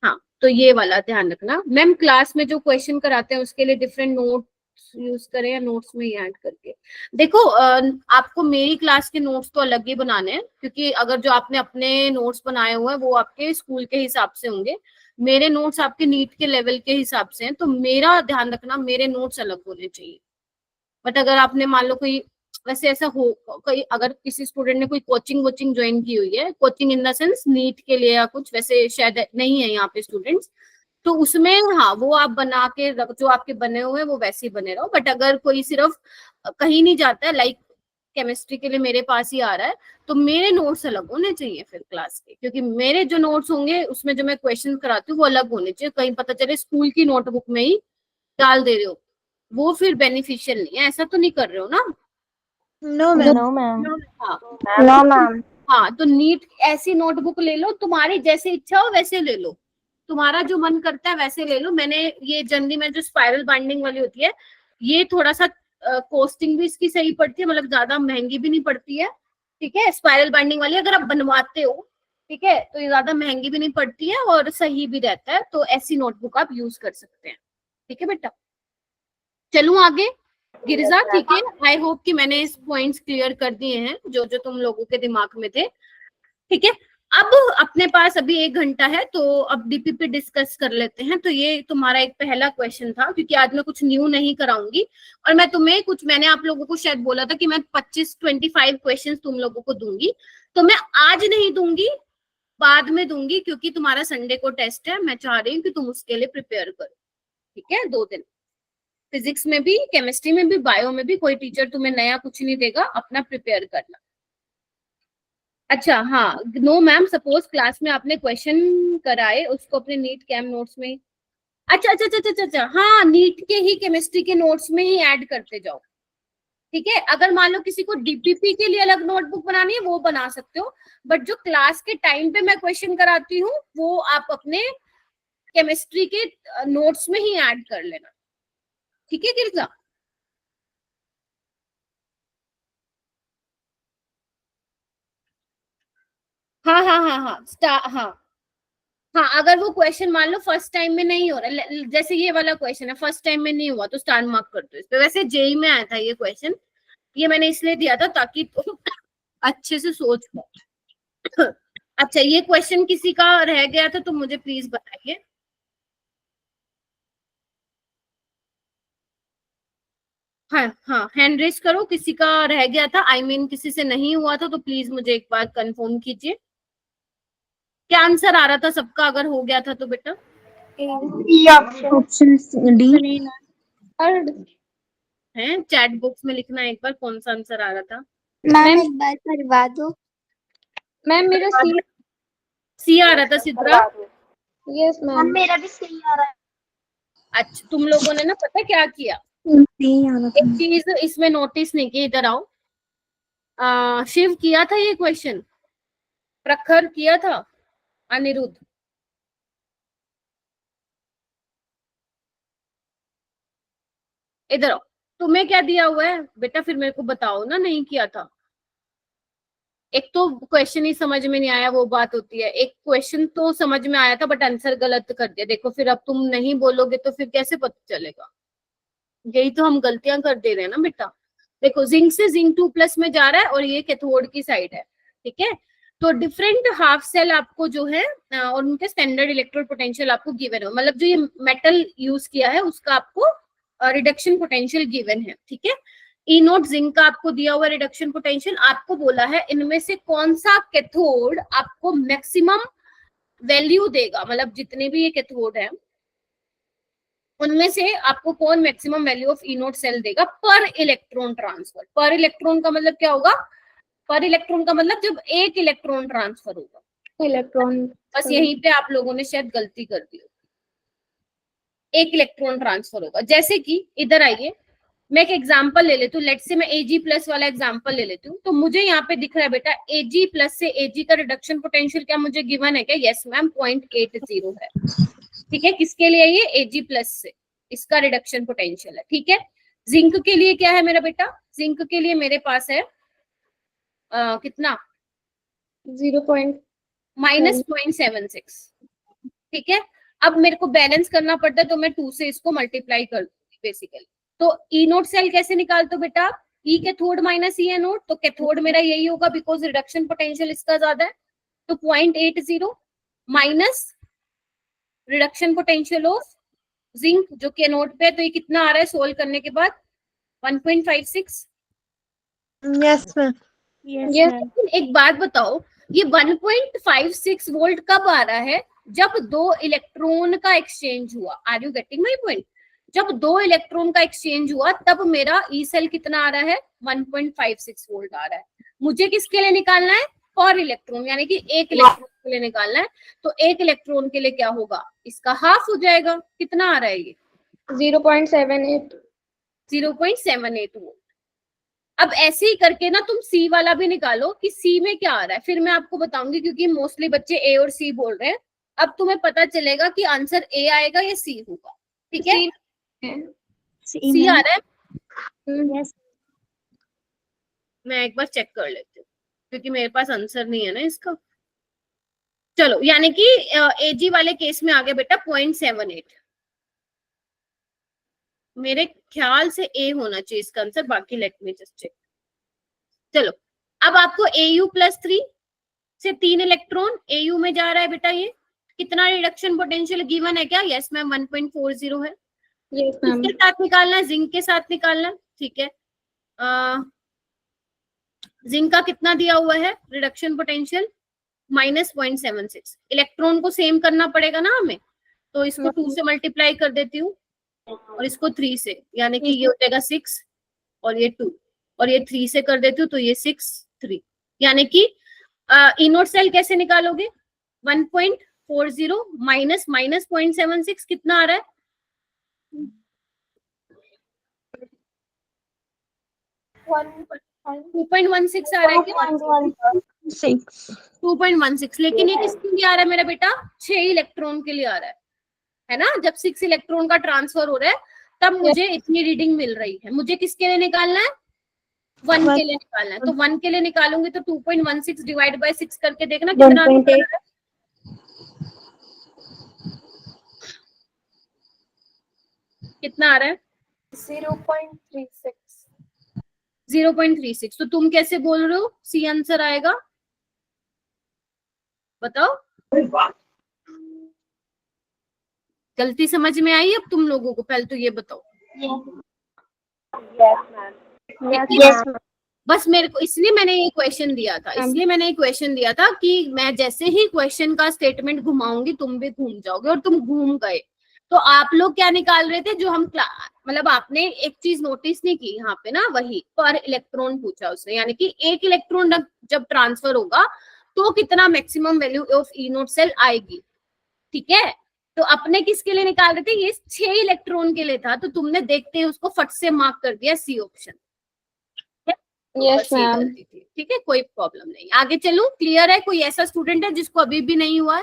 हाँ तो ये वाला ध्यान रखना। मैम क्लास में जो क्वेश्चन कराते हैं उसके लिए डिफरेंट नोट्स यूज करें या नोट्स में ही ऐड करके? देखो आपको मेरी क्लास के नोट्स तो अलग ही बनाने हैं क्योंकि अगर जो आपने अपने नोट्स बनाए हुए हैं वो आपके स्कूल के हिसाब से होंगे, मेरे नोट्स आपके नीट के लेवल के हिसाब से हैं, तो मेरा ध्यान रखना मेरे नोट्स अलग होने चाहिए। बट अगर आपने मान लो कोई वैसे ऐसा हो, कोई अगर किसी स्टूडेंट ने कोई कोचिंग वोचिंग ज्वाइन की हुई है, coaching in the sense NEET के लिए या कुछ, वैसे शायद नहीं है यहाँ पे स्टूडेंट्स, तो उसमें हाँ वो आप बना के जो आपके बने हुए हैं वो वैसे ही बने रहो। बट अगर कोई सिर्फ कहीं नहीं जाता है, लाइक केमिस्ट्री के लिए मेरे पास ही आ रहा है, तो मेरे नोट्स अलग होने चाहिए फिर क्लास के, क्योंकि मेरे जो नोट्स होंगे उसमें जो मैं क्वेश्चन कराती हूँ वो अलग होने चाहिए। कहीं पता चले स्कूल की नोटबुक में ही डाल दे रहे हो, वो फिर बेनिफिशियल नहीं है। ऐसा तो नहीं कर रहे हो ना? No ma'am. हाँ तो नीट ऐसी नोटबुक ले लो, तुम्हारी जैसे इच्छा हो वैसे ले लो, तुम्हारा जो मन करता है वैसे ले लो। मैंने ये जनरली में जो स्पाइरल बाइंडिंग वाली होती है, ये थोड़ा सा कॉस्टिंग भी इसकी सही पड़ती है, मतलब ज्यादा महंगी भी नहीं पड़ती है ठीक है, स्पाइरल बाइंडिंग वाली अगर आप बनवाते हो, ठीक है, तो ये ज्यादा महंगी भी नहीं पड़ती है और सही भी रहता है, तो ऐसी नोटबुक आप यूज कर सकते हैं। ठीक है बेटा, चलूं आगे गिरिजा? ठीक है, आई होप कि मैंने इस पॉइंट्स क्लियर कर दिए हैं जो जो तुम लोगों के दिमाग में थे। ठीक है, अब अपने पास अभी 1 घंटा है, तो अब डीपीपी डिस्कस कर लेते हैं। तो ये तुम्हारा एक पहला क्वेश्चन था, क्योंकि आज मैं कुछ न्यू नहीं कराऊंगी, और मैं तुम्हें कुछ, मैंने आप लोगों को शायद बोला था कि मैं 25 क्वेश्चन तुम लोगों को दूंगी, तो मैं आज नहीं दूंगी, बाद में दूंगी, क्योंकि तुम्हारा संडे को टेस्ट है। मैं चाह रही हूँ कि तुम उसके लिए प्रिपेयर करो। ठीक है, 2 दिन फिजिक्स में भी, केमिस्ट्री में भी, बायो में भी, कोई टीचर तुम्हें नया कुछ नहीं देगा, अपना प्रिपेयर करना। अच्छा हाँ, नो मैम, सपोज क्लास में आपने क्वेश्चन कराए, उसको अपने नीट कैम नोट्स में, अच्छा अच्छा अच्छा अच्छा अच्छा, हाँ, नीट के ही केमिस्ट्री के नोट्स में ही ऐड करते जाओ। ठीक है, अगर मान लो किसी को डीपीपी के लिए अलग नोटबुक बनानी है, वो बना सकते हो, बट जो क्लास के टाइम पे मैं क्वेश्चन कराती हूँ, वो आप अपने केमिस्ट्री के नोट्स में ही ऐड कर लेना। ठीक है गिरजा? हाँ हाँ हाँ हाँ हाँ हाँ, अगर वो क्वेश्चन मान लो फर्स्ट टाइम में नहीं हो रहा, जैसे ये वाला क्वेश्चन है, फर्स्ट टाइम में नहीं हुआ, तो स्टार मार्क कर दो इस पे। वैसे जेई में आया था ये क्वेश्चन, ये मैंने इसलिए दिया था ताकि तुम अच्छे से सोच पाओ। अच्छा, ये क्वेश्चन किसी का रह गया था तो मुझे प्लीज बताइए। हाँ हाँ, हैंड रेज करो, किसी का रह गया था, आई मीन किसी से नहीं हुआ था, तो प्लीज मुझे एक बार कंफर्म कीजिए। क्या आंसर आ रहा था सबका, अगर हो गया था तो बेटा? ऑप्शन डी है, चैट बॉक्स में लिखना एक बार कौन सा आंसर आ रहा था। मैम एक बार करवा दो। मैम मेरा सी आ रहा था सिद्रा? यस मैम, मेरा भी सही आ रहा है। अच्छा, तुम लोगों ने ना पता क्या किया, एक चीज इसमें नोटिस नहीं की, इधर आओ। शिव किया था ये क्वेश्चन, प्रखर किया था, अनिरुद्ध? इधर आओ, तुम्हें क्या दिया हुआ है बेटा, फिर मेरे को बताओ ना, नहीं किया था। एक तो क्वेश्चन ही समझ में नहीं आया, वो बात होती है, एक क्वेश्चन तो समझ में आया था बट आंसर गलत कर दिया, देखो फिर अब तुम नहीं बोलोगे तो फिर कैसे पता चलेगा? यही तो हम गलतियां कर दे रहे हैं ना बेटा। देखो, जिंक से जिंक 2+ में जा रहा है, और ये कैथोड की साइड है। ठीक है, तो डिफरेंट हाफ सेल आपको जो है, और उनके स्टैंडर्ड इलेक्ट्रोड पोटेंशियल आपको गिवन है, मतलब जो ये मेटल यूज किया है उसका आपको रिडक्शन पोटेंशियल गिवन है। ठीक है, ई नोट जिंक का आपको दिया हुआ रिडक्शन पोटेंशियल, आपको बोला है इनमें से कौन सा कैथोड आपको मैक्सिमम वैल्यू देगा, मतलब जितने भी ये कैथोड है उनमें से आपको कौन maximum value of E note cell देगा पर इलेक्ट्रॉन ट्रांसफर। पर इलेक्ट्रॉन का मतलब क्या होगा? पर इलेक्ट्रॉन का मतलब जब एक इलेक्ट्रॉन ट्रांसफर होगा। इलेक्ट्रॉन, बस यहीं पे आप लोगों ने शायद गलती कर दी, एक इलेक्ट्रॉन ट्रांसफर होगा। जैसे कि इधर आइए, मैं एक एग्जांपल ले लेती हूँ, लेट्स से मैं Ag प्लस वाला एग्जांपल ले लेती हूँ, तो मुझे यहाँ पे दिख रहा है बेटा Ag प्लस से Ag का रिडक्शन पोटेंशियल क्या मुझे गिवन है क्या? यस मैम, 0.80 है। ठीक है, किसके लिए? ये Ag प्लस से इसका रिडक्शन पोटेंशियल है। ठीक है, जिंक के लिए क्या है मेरा बेटा? जिंक के लिए मेरे पास है कितना? -0.76। ठीक है, अब मेरे को बैलेंस करना पड़ता है, तो मैं 2 से इसको मल्टीप्लाई कर दूंगी बेसिकली। तो ई नोट सेल कैसे निकालते हो बेटा? ई कैथोड माइनस ई एनोड, तो कैथोड मेरा यही होगा बिकॉज रिडक्शन पोटेंशियल इसका ज्यादा है, तो 0.80 minus reduction potential of zinc जो कि एनोड पे है, तो ये कितना आ रहा है सोल्व करने के बाद? 1.56। यस मैम, एक बात बताओ, ये 1.56 वोल्ट कब आ रहा है? जब 2 इलेक्ट्रॉन का एक्सचेंज हुआ। Are you getting my point? जब 2 इलेक्ट्रॉन का एक्सचेंज हुआ तब मेरा ई सेल कितना आ रहा है? 1.56 वोल्ट आ रहा है। मुझे किसके लिए निकालना है? पर इलेक्ट्रॉन, यानी कि एक इलेक्ट्रॉन के लिए निकालना है, तो एक इलेक्ट्रॉन के लिए क्या होगा? इसका हाफ हो जाएगा। कितना आ रहा है ये? 0.78 वोल्ट। अब ऐसे ही करके ना तुम सी वाला भी निकालो कि सी में क्या आ रहा है, फिर मैं आपको बताऊंगी, क्योंकि मोस्टली बच्चे ए और सी बोल रहे हैं। अब तुम्हें पता चलेगा कि आंसर ए आएगा या सी होगा। ठीक है, सी आ रहा है? यस, मैं एक बार चेक कर लेती हूँ, क्योंकि मेरे पास आंसर नहीं है ना इसका। चलो, यानी कि एजी वाले केस में आ गया बेटा 0.78। मेरे ख्याल से ए होना चाहिए इसका आंसर, बाकी लेट मी जस्ट चेक। चलो, अब आपको AU+3 से 3 इलेक्ट्रॉन AU में जा रहा है बेटा, ये कितना रिडक्शन पोटेंशियल गिवन है क्या? यस मैम 1.40 है। Yes ma'am. किसके साथ निकालना है? जिंक के साथ निकालना है, ठीक है। जिंक का कितना दिया हुआ है रिडक्शन पोटेंशियल? -0.76। इलेक्ट्रॉन को सेम करना पड़ेगा ना हमें, तो इसको 2 से मल्टीप्लाई कर देती हूँ और इसको 3 से, यानी कि ये हो जाएगा 6 और ये 2, और ये 3 से कर देती हूँ तो ये 6 3, यानी कि इनोड सेल कैसे निकालोगे? 1.40 माइनस -0.76 कितना आ रहा है? 2.16 आ रहा है क्या? 2.16। लेकिन ये किसके लिए आ रहा है मेरा बेटा? 6 इलेक्ट्रॉन के लिए आ रहा है ना। जब 6 इलेक्ट्रॉन का ट्रांसफर हो रहा है तब मुझे इतनी रीडिंग मिल रही है। मुझे किसके लिए निकालना है? 1 के लिए निकालना है। तो 1 के लिए निकालूंगी तो 2.16 डिवाइड बाय 6 करके देखना कितना आ रहा है। कितना आ रहा है? 0.36। 0.36। तो तुम कैसे बोल रहे हो सी आंसर आएगा? बताओ, गलती समझ में आई अब तुम लोगों को? पहले तो ये बताओ। यस बस मेरे को इसलिए मैंने ये क्वेश्चन दिया था कि मैं जैसे ही क्वेश्चन का स्टेटमेंट घुमाऊंगी तुम भी घूम जाओगे, और तुम घूम गए। तो आप लोग क्या निकाल रहे थे? जो हम मतलब आपने एक चीज नोटिस नहीं की यहाँ पे ना, वही पर इलेक्ट्रॉन पूछा उसने, यानी कि एक इलेक्ट्रॉन जब ट्रांसफर होगा तो कितना maximum value of E note cell आएगी, ठीक है। तो अपने किसके लिए निकाल रहे थे? ये 6 इलेक्ट्रॉन के लिए था, तो तुमने देखते ही उसको फट से मार्क कर दिया सी ऑप्शन। Yes ma'am. ठीक है, कोई प्रॉब्लम नहीं। आगे चलूं? क्लियर है? कोई ऐसा स्टूडेंट है जिसको अभी भी नहीं हुआ है?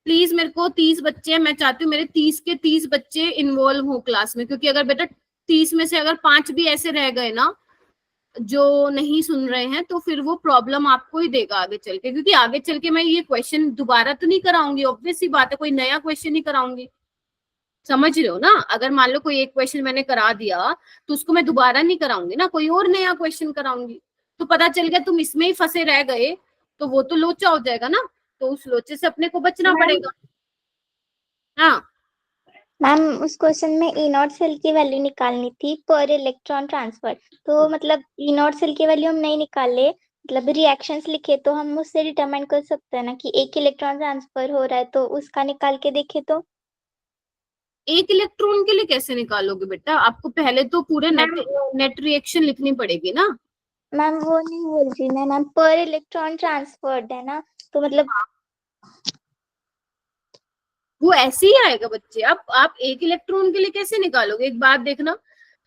प्लीज, मेरे को 30 बच्चे हैं, मैं चाहती हूँ मेरे 30 के 30 बच्चे इन्वॉल्व हो क्लास में, क्योंकि अगर बेटा 30 में से अगर 5 भी ऐसे रह गए ना जो नहीं सुन रहे हैं, तो फिर वो प्रॉब्लम आपको ही देगा आगे चल के, क्योंकि आगे चल के मैं ये क्वेश्चन दोबारा तो नहीं कराऊंगी, ऑब्वियस सी बात है, कोई नया क्वेश्चन ही कराऊंगी। समझ रहे हो ना? अगर मान लो कोई एक क्वेश्चन मैंने करा दिया तो उसको मैं दोबारा नहीं कराऊंगी ना, कोई और नया क्वेश्चन कराऊंगी। तो पता चल गया तुम इसमें ही फंसे रह गए तो वो तो लोचा हो जाएगा ना, तो उस लोचे से अपने को बचना पड़ेगा। हाँ मैम, उस क्वेश्चन में ई नॉट सेल की वैल्यू निकालनी थी पर इलेक्ट्रॉन ट्रांसफर, तो मतलब ई नॉट सेल की वैल्यू हम नहीं निकाले, मतलब रिएक्शंस लिखे तो हम उससे डिटरमाइन कर सकते हैं ना कि एक इलेक्ट्रॉन ट्रांसफर हो रहा है, तो उसका निकाल के देखे तो। एक इलेक्ट्रॉन के लिए कैसे निकालोगे बेटा? आपको पहले तो पूरे नेट रिएक्शन लिखनी पड़ेगी ना। मैम वो नहीं बोल रही मैं, मैम पर इलेक्ट्रॉन ट्रांसफर्ड है ना, तो मतलब वो ऐसे ही आएगा बच्चे। आप एक इलेक्ट्रॉन के लिए कैसे निकालोगे? एक बात देखना,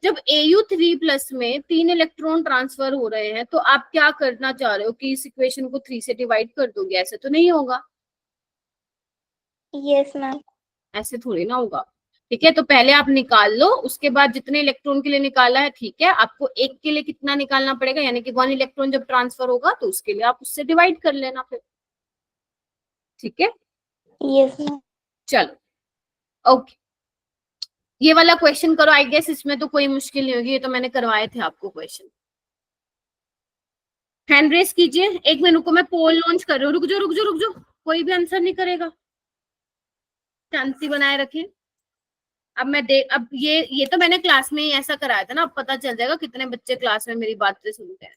जब AU3+ में 3 इलेक्ट्रॉन ट्रांसफर हो रहे हैं तो आप क्या करना चाह रहे हो कि इस इक्वेशन को 3 से डिवाइड कर दोगे? ऐसे तो नहीं होगा। Yes ma'am. ऐसे थोड़ी ना होगा, ठीक है। तो पहले आप निकाल लो, उसके बाद जितने इलेक्ट्रॉन के लिए निकाला है, ठीक है, आपको एक के लिए कितना निकालना पड़ेगा, यानी कि 1 इलेक्ट्रॉन जब ट्रांसफर होगा तो उसके लिए आप उससे डिवाइड कर लेना फिर, ठीक है। Yes ma'am. चलो ओके, ये वाला क्वेश्चन करो। आई गेस इसमें तो कोई मुश्किल नहीं होगी, ये तो मैंने करवाए थे आपको क्वेश्चन। हैंड रेस कीजिए। एक मिनट को मैं पोल लॉन्च कर रही हूँ। रुक जाओ, कोई भी आंसर नहीं करेगा, शांति बनाए रखें। अब ये तो मैंने क्लास में ही ऐसा कराया था ना, अब पता चल जाएगा कितने बच्चे क्लास में मेरी बातें सुनते हैं।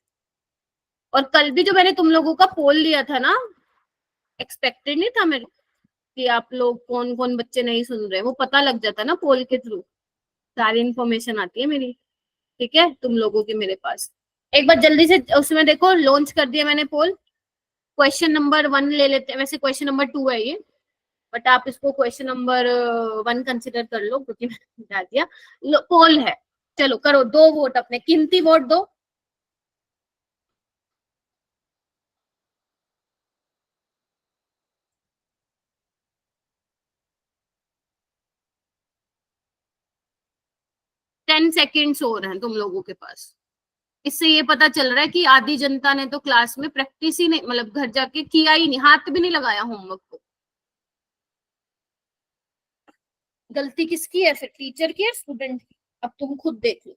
और कल भी जो मैंने तुम लोगों का पोल लिया था ना, एक्सपेक्टेड नहीं था मेरे कि आप लोग कौन कौन बच्चे नहीं सुन रहे, वो पता लग जाता ना पोल के थ्रू, सारी इंफॉर्मेशन आती है मेरी, ठीक है, तुम लोगों की मेरे पास। एक बार जल्दी से उसमें देखो, लॉन्च कर दिया मैंने पोल। क्वेश्चन नंबर 1 ले लेते हैं, वैसे क्वेश्चन नंबर 2 है ये, बट आप इसको क्वेश्चन नंबर 1 कंसिडर कर लो क्योंकि मैंने बता दिया। पोल है, चलो करो, 2 वोट, अपने कीमती वोट दो। टेन सेकेंड्स हो रहे हैं तुम लोगों के पास। इससे ये पता चल रहा है कि आधी जनता ने तो क्लास में प्रैक्टिस ही नहीं, मतलब घर जाके किया ही नहीं, हाथ भी नहीं लगाया होमवर्क को। गलती किसकी है फिर, टीचर की या स्टूडेंट की? अब तुम खुद देख लो,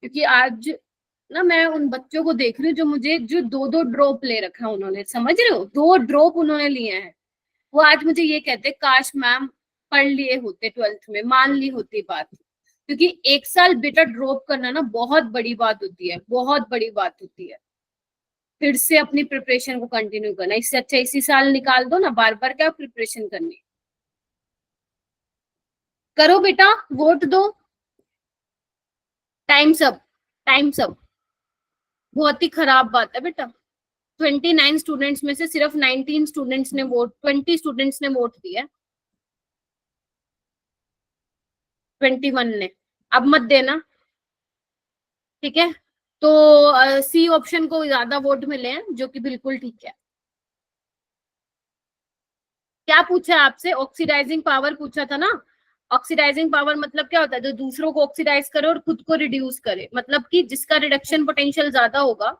क्योंकि आज ना मैं उन बच्चों को देख रही हूँ जो मुझे, जो 2-2 ड्रॉप ले रखा है उन्होंने, समझ रहे हो, 2 ड्रॉप उन्होंने लिए हैं। वो आज मुझे ये कहते, काश मैम पढ़ लिए होते 12th में, मान ली होती बात। क्योंकि 1 साल बेटा ड्रॉप करना ना बहुत बड़ी बात होती है, बहुत बड़ी बात होती है। फिर से अपनी प्रिपरेशन को कंटिन्यू करना, इससे अच्छा इसी साल निकाल दो ना, बार बार क्या प्रिपरेशन करनी। करो बेटा, वोट दो, टाइम्स अप, टाइम्स अप। बहुत ही खराब बात है बेटा, 29 स्टूडेंट्स में से सिर्फ 19 स्टूडेंट्स ने वोट, 20 स्टूडेंट्स ने वोट दिया, 21 ने। अब मत देना, ठीक है। तो सी ऑप्शन को ज्यादा वोट मिले हैं, जो कि बिल्कुल ठीक है। क्या पूछा है आपसे, ऑक्सीडाइजिंग पावर पूछा था ना। ऑक्सीडाइजिंग पावर मतलब क्या होता है, जो दूसरों को ऑक्सीडाइज करे और खुद को रिड्यूस करे, मतलब कि जिसका रिडक्शन पोटेंशियल ज्यादा होगा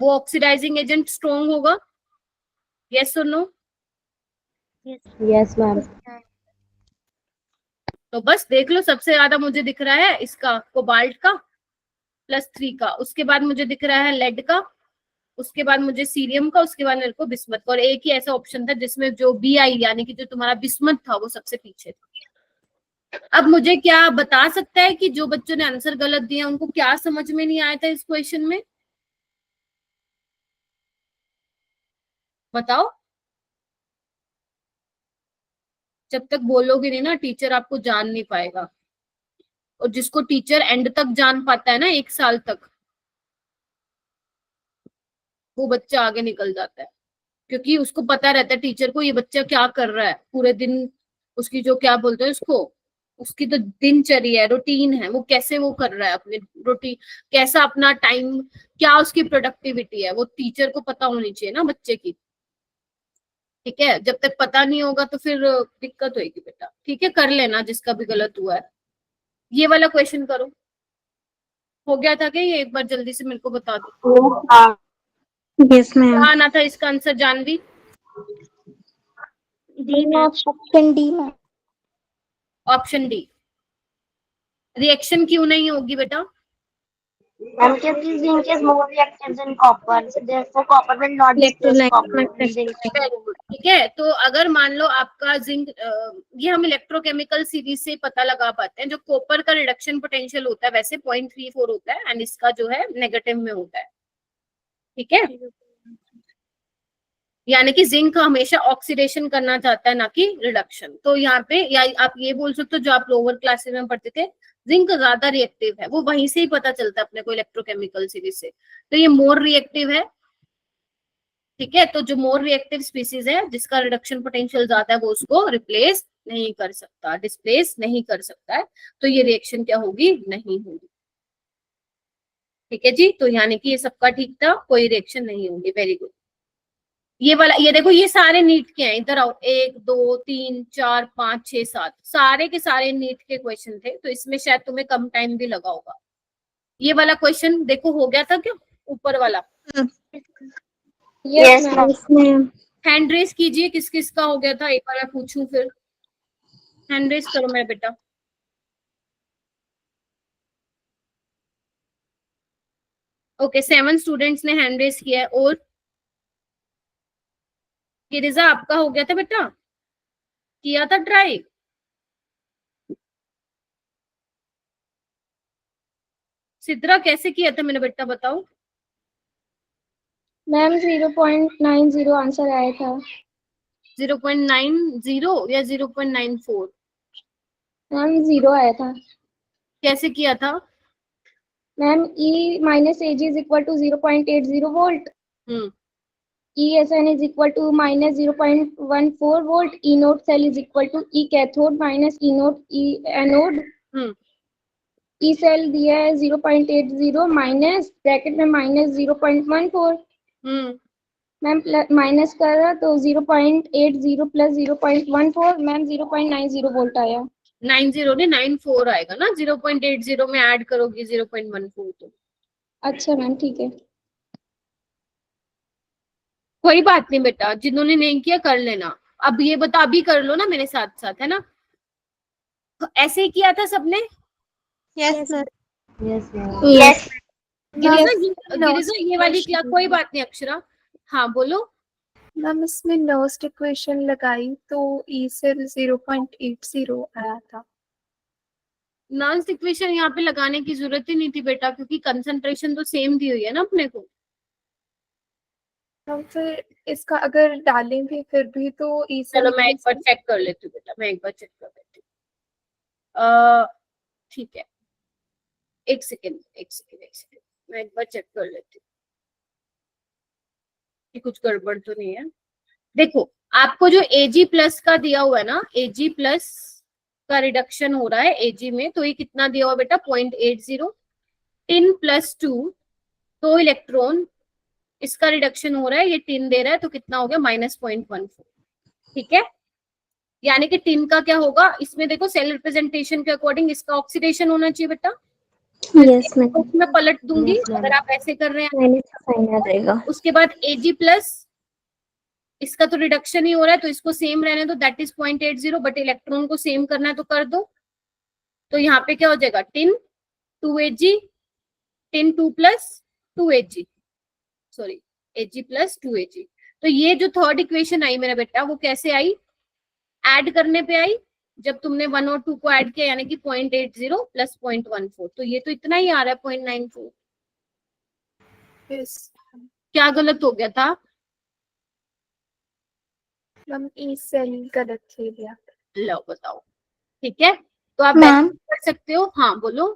वो ऑक्सीडाइजिंग एजेंट स्ट्रॉन्ग होगा। यस और नो? Yes ma'am. तो बस देख लो, सबसे ज्यादा मुझे दिख रहा है इसका कोबाल्ट का +3 का, उसके बाद मुझे दिख रहा है लेड का, उसके बाद मुझे सीरियम का, उसके बाद मेरे को बिस्मथ का, और एक ही ऐसा ऑप्शन था जिसमें जो BI यानी कि जो तुम्हारा बिस्मथ था वो सबसे पीछे था। अब मुझे क्या बता सकता है कि जो बच्चों ने आंसर गलत दिया उनको क्या समझ में नहीं आया था इस क्वेश्चन में, बताओ। जब तक बोलोगे नहीं ना, टीचर आपको जान नहीं पाएगा। और जिसको टीचर एंड तक जान पाता है ना, 1 साल तक, वो बच्चा आगे निकल जाता है। क्योंकि उसको पता रहता है टीचर को ये बच्चा क्या कर रहा है पूरे दिन, उसकी जो क्या बोलते हैं उसको, उसकी तो दिनचर्या है, रूटीन है, वो कैसे वो कर रहा है अपने रूटीन, कैसा अपना टाइम, क्या उसकी प्रोडक्टिविटी है, वो टीचर को पता होनी चाहिए ना बच्चे की। ठीक है, जब तक पता नहीं होगा तो फिर दिक्कत होगी बेटा। ठीक है, कर लेना जिसका भी गलत हुआ है। ये वाला क्वेश्चन करो। हो गया था क्या ये, एक बार जल्दी से मेरे को बता दो। Yes ma'am. क्या आना था इसका answer, Janvi? Option D ma'am. Option D. Reaction क्यों नहीं होगी बेटा? मैम क्योंकि zinc is more reactive than copper, therefore copper will not displace copper zinc. Very good. ठीक है, तो अगर मान लो आपका जिंक, ये हम इलेक्ट्रोकेमिकल सीरीज से पता लगा पाते हैं, जो कॉपर का रिडक्शन पोटेंशियल होता है वैसे 0.34 होता है, एंड इसका जो है नेगेटिव में होता है। ठीक है, यानी कि जिंक हमेशा ऑक्सीडेशन करना चाहता है ना कि रिडक्शन। तो यहाँ पे या आप ये बोल सकते हो, जो आप लोअर क्लासेस में पढ़ते थे, जिंक ज्यादा रिएक्टिव है, वो वहीं से ही पता चलता है अपने को इलेक्ट्रोकेमिकल सीरीज से। तो ये मोर रिएक्टिव है। ठीक है, तो जो मोर रिएक्टिव स्पीसीज है, जिसका रिडक्शन पोटेंशियल ज्यादा है, वो उसको रिप्लेस नहीं कर सकता, डिस्प्लेस नहीं कर सकता है। तो ये रिएक्शन क्या होगी, नहीं होगी। ठीक है जी, तो यानी कि ये सबका ठीक था, कोई रिएक्शन नहीं होगी। Very good. ये वाला, ये देखो, ये सारे नीट के हैं, इधर आओ, 1 2 3 4 5 6 7 सारे के सारे नीट के क्वेश्चन थे, तो इसमें शायद तुम्हें कम टाइम भी लगा होगा। ये वाला क्वेश्चन देखो, हो गया था क्या ऊपर वाला? Yes ma'am. हैंड रेस कीजिए, किस किस का हो गया था, एक बार मैं पूछूं फिर। हैंड रेस करो मेरा बेटा। ओके, 7 स्टूडेंट्स ने हैंड रेस किया है। और किरिजा, आपका हो गया था बेटा, किया था ट्राई? सिद्रा कैसे किया था मेरा बेटा, बताओ। मैम 0.90 आंसर आया था। 0.90 या 0.94? मैम 0 आया था। कैसे किया था? Ma'am E minus Ag is equal to 0.80 volt. ESN is equal to minus 0.14 volt. E node cell is equal to E cathode minus E node E anode. E cell दिया है 0.80 माइनस ब्रैकेट में minus 0.14. मैम माइनस करा तो 0.80 प्लस 0.14 मैम 0.90 वोल्ट आया। 90 नहीं 94 आएगा ना, 0.80 में ऐड करोगे 0.14 तो। अच्छा मैम ठीक है। कोई बात नहीं बेटा, जिन्होंने नहीं किया कर लेना। अब ये बता, अभी कर लो ना मेरे साथ साथ, है ना? तो ऐसे ही किया था सबने? Yes ma'am. यस गिरिजा ये वाली किया, कोई बात नहीं अक्षरा। हाँ बोलो। मैम इसमें नर्स्ट इक्वेशन लगाई तो ई सेल 0.80 आया था। नॉइस इक्वेशन यहाँ पे लगाने की जरूरत ही नहीं थी बेटा, क्योंकि कंसंट्रेशन तो सेम दी हुई है ना अपने को। हम फिर इसका अगर डालेंगे फिर भी तो ई चलो सेल मैं एक बार चेक कर लेती हूँ बेटा, मैं एक बार चेक कर लेती हूँ। ठीक है, एक सेकेंड मैं एक बार चेक कर लेती हूँ कि कुछ गड़बड़ तो नहीं है। देखो आपको जो Ag प्लस का दिया हुआ है ना, Ag प्लस का रिडक्शन हो रहा है Ag में, तो ये कितना दिया हुआ बेटा 0.80। 10 प्लस 2 2 इलेक्ट्रॉन, इसका रिडक्शन हो रहा है, ये 10 दे रहा है तो कितना हो गया -0.14। ठीक है, यानी कि 10 का क्या होगा इसमें, देखो सेल रिप्रेजेंटेशन के अकॉर्डिंग इसका ऑक्सीडेशन होना चाहिए बेटा। Yes ma'am. मैं पलट दूंगी अगर आप ऐसे कर रहे हैं। माइनस का साइन आ जाएगा। उसके बाद Ag प्लस, इसका तो रिडक्शन ही हो रहा है तो इसको सेम रहने दो, दैट इज 0.80, बट इलेक्ट्रॉन को सेम करना है तो कर दो। तो यहाँ पे क्या हो जाएगा 10 2Ag, 10 2 plus 2Ag, sorry Ag plus 2Ag। तो ये जो थर्ड इक्वेशन आई मेरा बेटा, वो कैसे आई? ऐड करने पे आई, जब तुमने 1 और 2 को ऐड किया, यानी कि 0.80 प्लस 0.14, तो ये तो इतना ही आ रहा है 0.94। यस क्या गलत हो गया था? मैम ई सेल गलत ले लिया। लो बताओ। ठीक है, तो आप मैम कर सकते हो। हाँ बोलो।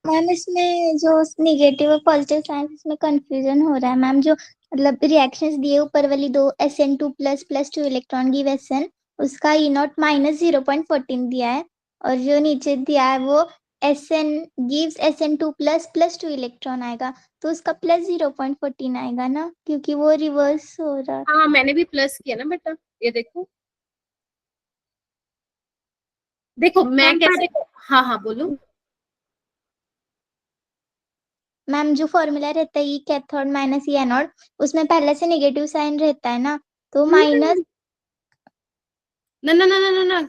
मैम इसमें जो नेगेटिव और पॉजिटिव साइन इसमें कंफ्यूजन हो रहा है मैम। जो मतलब रिएक्शंस दिए ऊपर वाली दो SN2 plus plus 2 electron give SN, उसका E0 माइनस 0.14 दिया है, और जो नीचे दिया है वो SN gives SN2 plus plus 2 electron आएगा, तो उसका प्लस 0.14 आएगा ना, क्योंकि वो रिवर्स हो रहा है। हाँ मैंने भी प्लस किया ना बेटा, ये देखो। देखो मैं कैसे, हाँ हाँ बोलो। मैम जो फॉर्मूला रहता है E cathode minus E anode, उसमें पहले से नेगेटिव साइन रहता है ना, तो माइनस ना ना ना ना ना ना,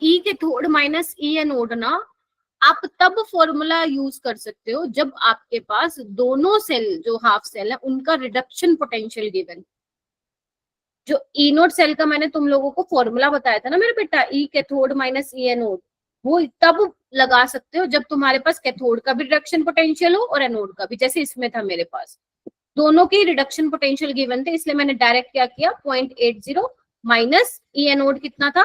ई कैथोड माइनस ई एनोड ना, आप तब फॉर्मूला यूज कर सकते हो जब आपके पास दोनों सेल जो हाफ सेल है उनका रिडक्शन पोटेंशियल गिवन। जो ई नोड सेल का मैंने तुम लोगों को फॉर्मूला बताया था ना मेरे बेटा, ई कैथोड माइनस ई एनोड, वो तब लगा सकते हो जब तुम्हारे पास कैथोड का भी रिडक्शन पोटेंशियल हो और एनोड का भी, जैसे इसमें था मेरे पास दोनों के रिडक्शन पोटेंशियल गिवन थे, इसलिए मैंने डायरेक्ट क्या किया 0.80 माइनस ई एनोड कितना था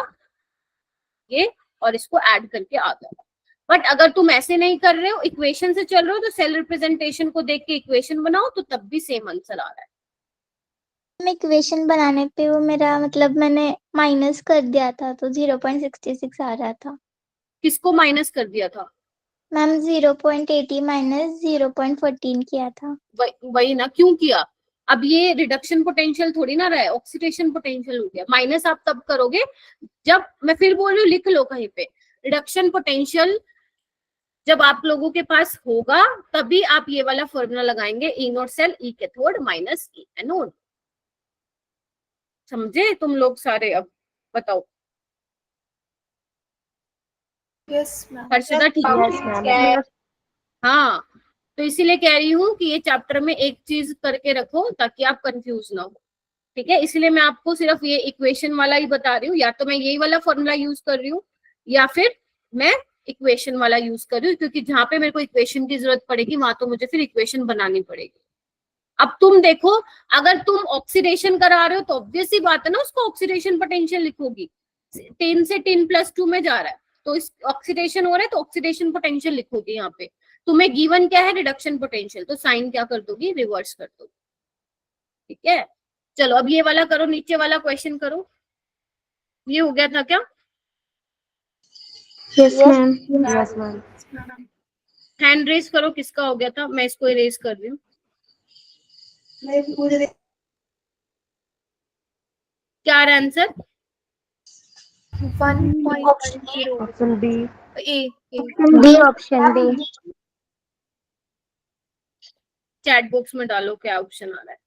ये, और इसको ऐड करके आ गया। बट अगर तुम ऐसे नहीं कर रहे हो, इक्वेशन से चल रहे हो, तो सेल रिप्रेजेंटेशन को देख के इक्वेशन बनाओ, तो तब भी सेम आंसर आ रहा है। इक्वेशन बनाने पे वो मेरा मतलब मैंने माइनस कर दिया था तो 0.66 आ रहा था। किसको माइनस कर दिया था? मैम 0.80 माइनस 0.14 किया था। वही ना, क्यों किया? अब ये रिडक्शन पोटेंशियल थोड़ी ना रहा है, ऑक्सीडेशन पोटेंशियल हो गया। माइनस आप तब करोगे जब, मैं फिर बोल रही हूँ लिख लो कहीं पे, रिडक्शन पोटेंशियल जब आप लोगों के पास होगा तभी आप ये वाला फॉर्मूला लगाएंगे, E note cell E cathode minus E anode. समझे तुम लोग सारे? अब बताओ। Yes ma'am. हर्षदा ठीक है? हाँ, तो इसीलिए कह रही हूँ कि ये चैप्टर में एक चीज करके रखो ताकि आप कंफ्यूज ना हो। ठीक है, इसलिए मैं आपको सिर्फ ये इक्वेशन वाला ही बता रही हूँ, या तो मैं यही वाला फॉर्मूला यूज कर रही हूँ या फिर मैं इक्वेशन वाला यूज कर रही हूँ, क्योंकि जहां पे मेरे को इक्वेशन की जरूरत पड़ेगी वहां तो मुझे फिर इक्वेशन बनानी पड़ेगी। अब तुम देखो, अगर तुम ऑक्सीडेशन करा रहे हो तो ऑब्वियस सी बात है ना, उसको ऑक्सीडेशन पोटेंशियल लिखोगी। 10 से 10 प्लस 2 में जा रहा है तो इस ऑक्सीडेशन हो रहा है तो ऑक्सीडेशन पोटेंशियल लिखोगी। यहाँ पे तुम्हें गिवन क्या है, रिडक्शन पोटेंशियल, तो साइन क्या कर दोगी, रिवर्स कर दोगी। ठीक है, चलो अब ये वाला करो, नीचे वाला क्वेश्चन करो। ये हो गया था क्या? Yes ma'am. हैंड रेज करो, किसका हो गया था? मैं इसको इरेज कर रही हूँ। क्या आ रहा है answer? 1.10 option B. A B option B. Chat box में डालो क्या ऑप्शन आ रहा है।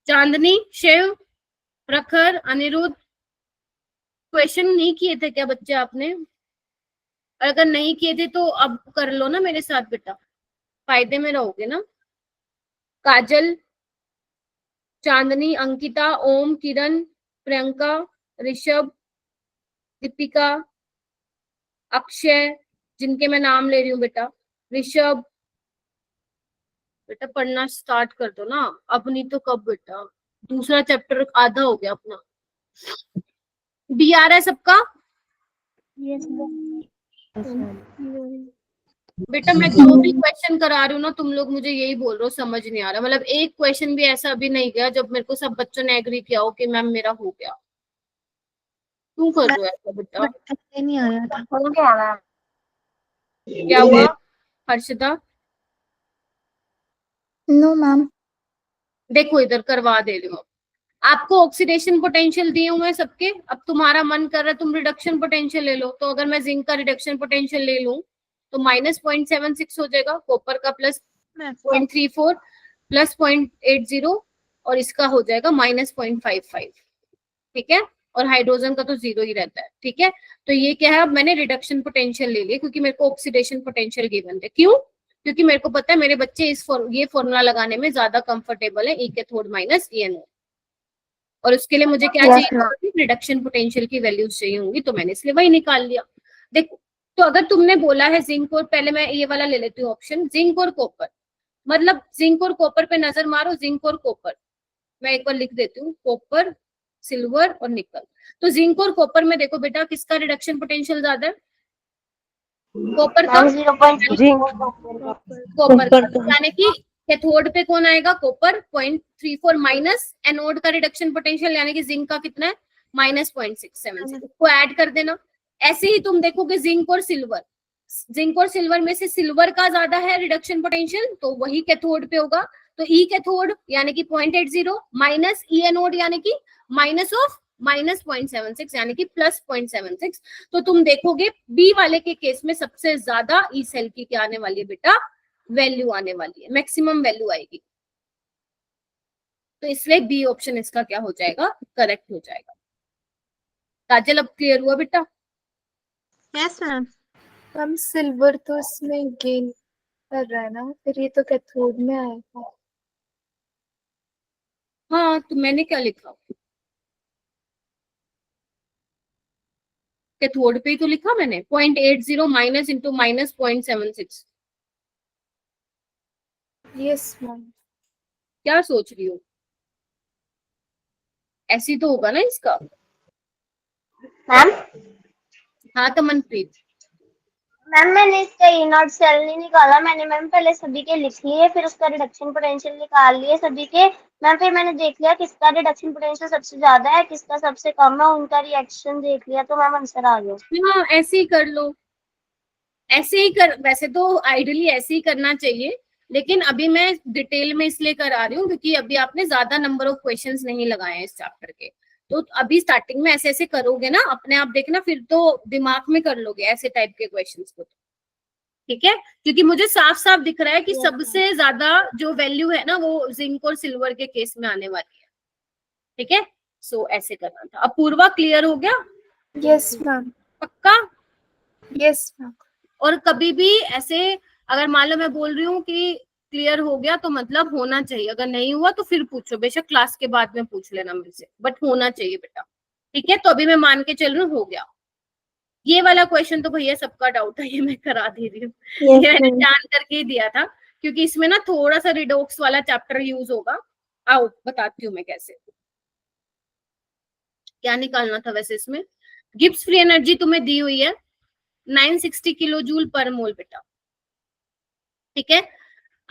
चांदनी, शिव, प्रखर, अनिरुद्ध, क्वेश्चन नहीं किए थे क्या बच्चे आपने? अगर नहीं किए थे तो अब कर लो ना मेरे साथ बेटा, फायदे में रहोगे ना। काजल, चांदनी, अंकिता, ओम, किरण, प्रियंका, ऋषभ, दीपिका, अक्षय, जिनके मैं नाम ले रही हूँ बेटा, ऋषभ, बेटा पढ़ना स्टार्ट कर दो ना, अब नहीं तो कब बेटा, दूसरा चैप्टर आधा हो गया अपना। बी आ रहा है सबका? बेटा मैं जो भी क्वेश्चन करा रही हूँ ना, तुम लोग मुझे यही बोल रहे हो समझ नहीं आ रहा, मतलब एक क्वेश्चन भी ऐसा अभी नहीं गया जब मेरे को सब बच्चों ने एग्री किया हो कि मैम मेरा हो गया। क्यों कर रहे हो ऐसा बेटा? नहीं आया था। क्या हुआ हर्षिता? No ma'am. देखो इधर करवा दे रही हूँ। आपको ऑक्सीडेशन पोटेंशियल दिए हुए हैं सबके, अब तुम्हारा मन कर रहा है तुम रिडक्शन पोटेंशियल ले लो, तो अगर मैं जिंक का रिडक्शन पोटेंशियल ले लूं तो -0.76 हो जाएगा, कॉपर का +0.34 +0.80 और इसका हो जाएगा -0.55, ठीक है, और हाइड्रोजन का तो 0 ही रहता है, ठीक है। तो ये क्या है, अब मैंने रिडक्शन पोटेंशियल ले लिया क्योंकि मेरे को ऑक्सीडेशन पोटेंशियल गिवन थे। क्यों? क्योंकि मेरे को पता है मेरे बच्चे ये फॉर्मूला लगाने में ज्यादा कंफर्टेबल है, ई कैथोड माइनस ई एनोड, और उसके लिए मुझे क्या चाहिए, रिडक्शन पोटेंशियल की वैल्यूज चाहिए होंगी, तो मैंने इसलिए वही निकाल लिया। देखो तो अगर तुमने बोला है जिंक और, पहले मैं ये वाला ले लेती हूँ ऑप्शन, जिंक और कॉपर, मतलब जिंक और कॉपर पे नजर मारो, जिंक और कॉपर, मैं एक बार लिख देती हूँ, कॉपर, सिल्वर और निकल। तो जिंक और कॉपर में देखो बेटा किसका रिडक्शन पोटेंशियल ज्यादा है? कॉपर का। कॉपर का, यानी कि कैथोड पे कौन आएगा? कॉपर, 0.34 माइनस एनोड का रिडक्शन पोटेंशियल यानी कि जिंक का कितना है? -0.676, को ऐड कर देना। ऐसे ही तुम देखोगे जिंक और सिल्वर, जिंक और सिल्वर में से सिल्वर का ज्यादा है रिडक्शन पोटेंशियल, तो वही कैथोड पे होगा, तो ई कैथोड यानी कि 0.80 माइनस ई एनोड यानी कि -0.76 यानी कि +0.76। तो तुम देखोगे बी वाले के केस में सबसे ज्यादा ई सेल की क्या आने वाली है बेटा? वैल्यू आने वाली है, मैक्सिमम वैल्यू आएगी, तो इसलिए बी ऑप्शन इसका क्या हो जाएगा? करेक्ट हो जाएगा। काजल अब क्लियर हुआ बेटा? Yes ma'am. मैम सिल्वर तो इसमें गेन कर रहा है ना, फिर ये तो कैथोड में आएगा। हाँ तो मैंने क्या लिखा? कैथोड पे ही तो लिखा मैंने, 0.80 माइनस इंटू -0.76। Yes ma'am. क्या सोच रही हो? ऐसी तो होगा ना इसका। मैम हाँ तो मनप्रीत, मैम मैंने इसका ई नॉट सेल नहीं निकाला, मैंने मैम पहले सभी के लिख लिए, फिर उसका रिडक्शन पोटेंशियल निकाल लिए सभी के मैम, फिर मैंने देख लिया किसका रिडक्शन पोटेंशियल सबसे ज्यादा है किसका सबसे कम है, उनका रिएक्शन देख लिया तो मैम आंसर आ गया। हाँ ऐसे ही कर लो, ऐसे ही कर, वैसे तो आइडियली ऐसे ही करना चाहिए, लेकिन अभी मैं डिटेल में इसलिए करा रही हूँ क्योंकि अभी आपने ज्यादा नंबर ऑफ क्वेश्चंस नहीं लगाए हैं इस चैप्टर के, तो अभी स्टार्टिंग में ऐसे ऐसे करोगे ना अपने आप, देखना फिर तो दिमाग में कर लोगे ऐसे टाइप के क्वेश्चंस को, ठीक है, क्योंकि मुझे साफ साफ दिख रहा है कि सबसे ज्यादा जो वैल्यू है ना वो जिंक और सिल्वर के केस में आने वाली है, ठीक है। सो ऐसे करना था। अब पूर्वा क्लियर हो गया? Yes ma'am. पक्का? Yes ma'am. और कभी भी ऐसे अगर मान लो मैं बोल रही हूँ कि क्लियर हो गया तो मतलब होना चाहिए, अगर नहीं हुआ तो फिर पूछो, बेशक क्लास के बाद में पूछ लेना मेरे से, बट होना चाहिए बेटा, ठीक है। तो अभी मैं मान के चल रही हूँ हो गया। ये वाला क्वेश्चन तो भैया सबका डाउट है, ये मैं करा दे रही हूँ, ये मैंने जान करके ही दिया था क्योंकि इसमें ना थोड़ा सा रिडोक्स वाला चैप्टर यूज होगा। आओ बताती हूँ मैं कैसे, क्या निकालना था वैसे इसमें। गिब्स फ्री एनर्जी तुम्हें दी हुई है 960 किलो जूल पर मोल बेटा, ठीक है।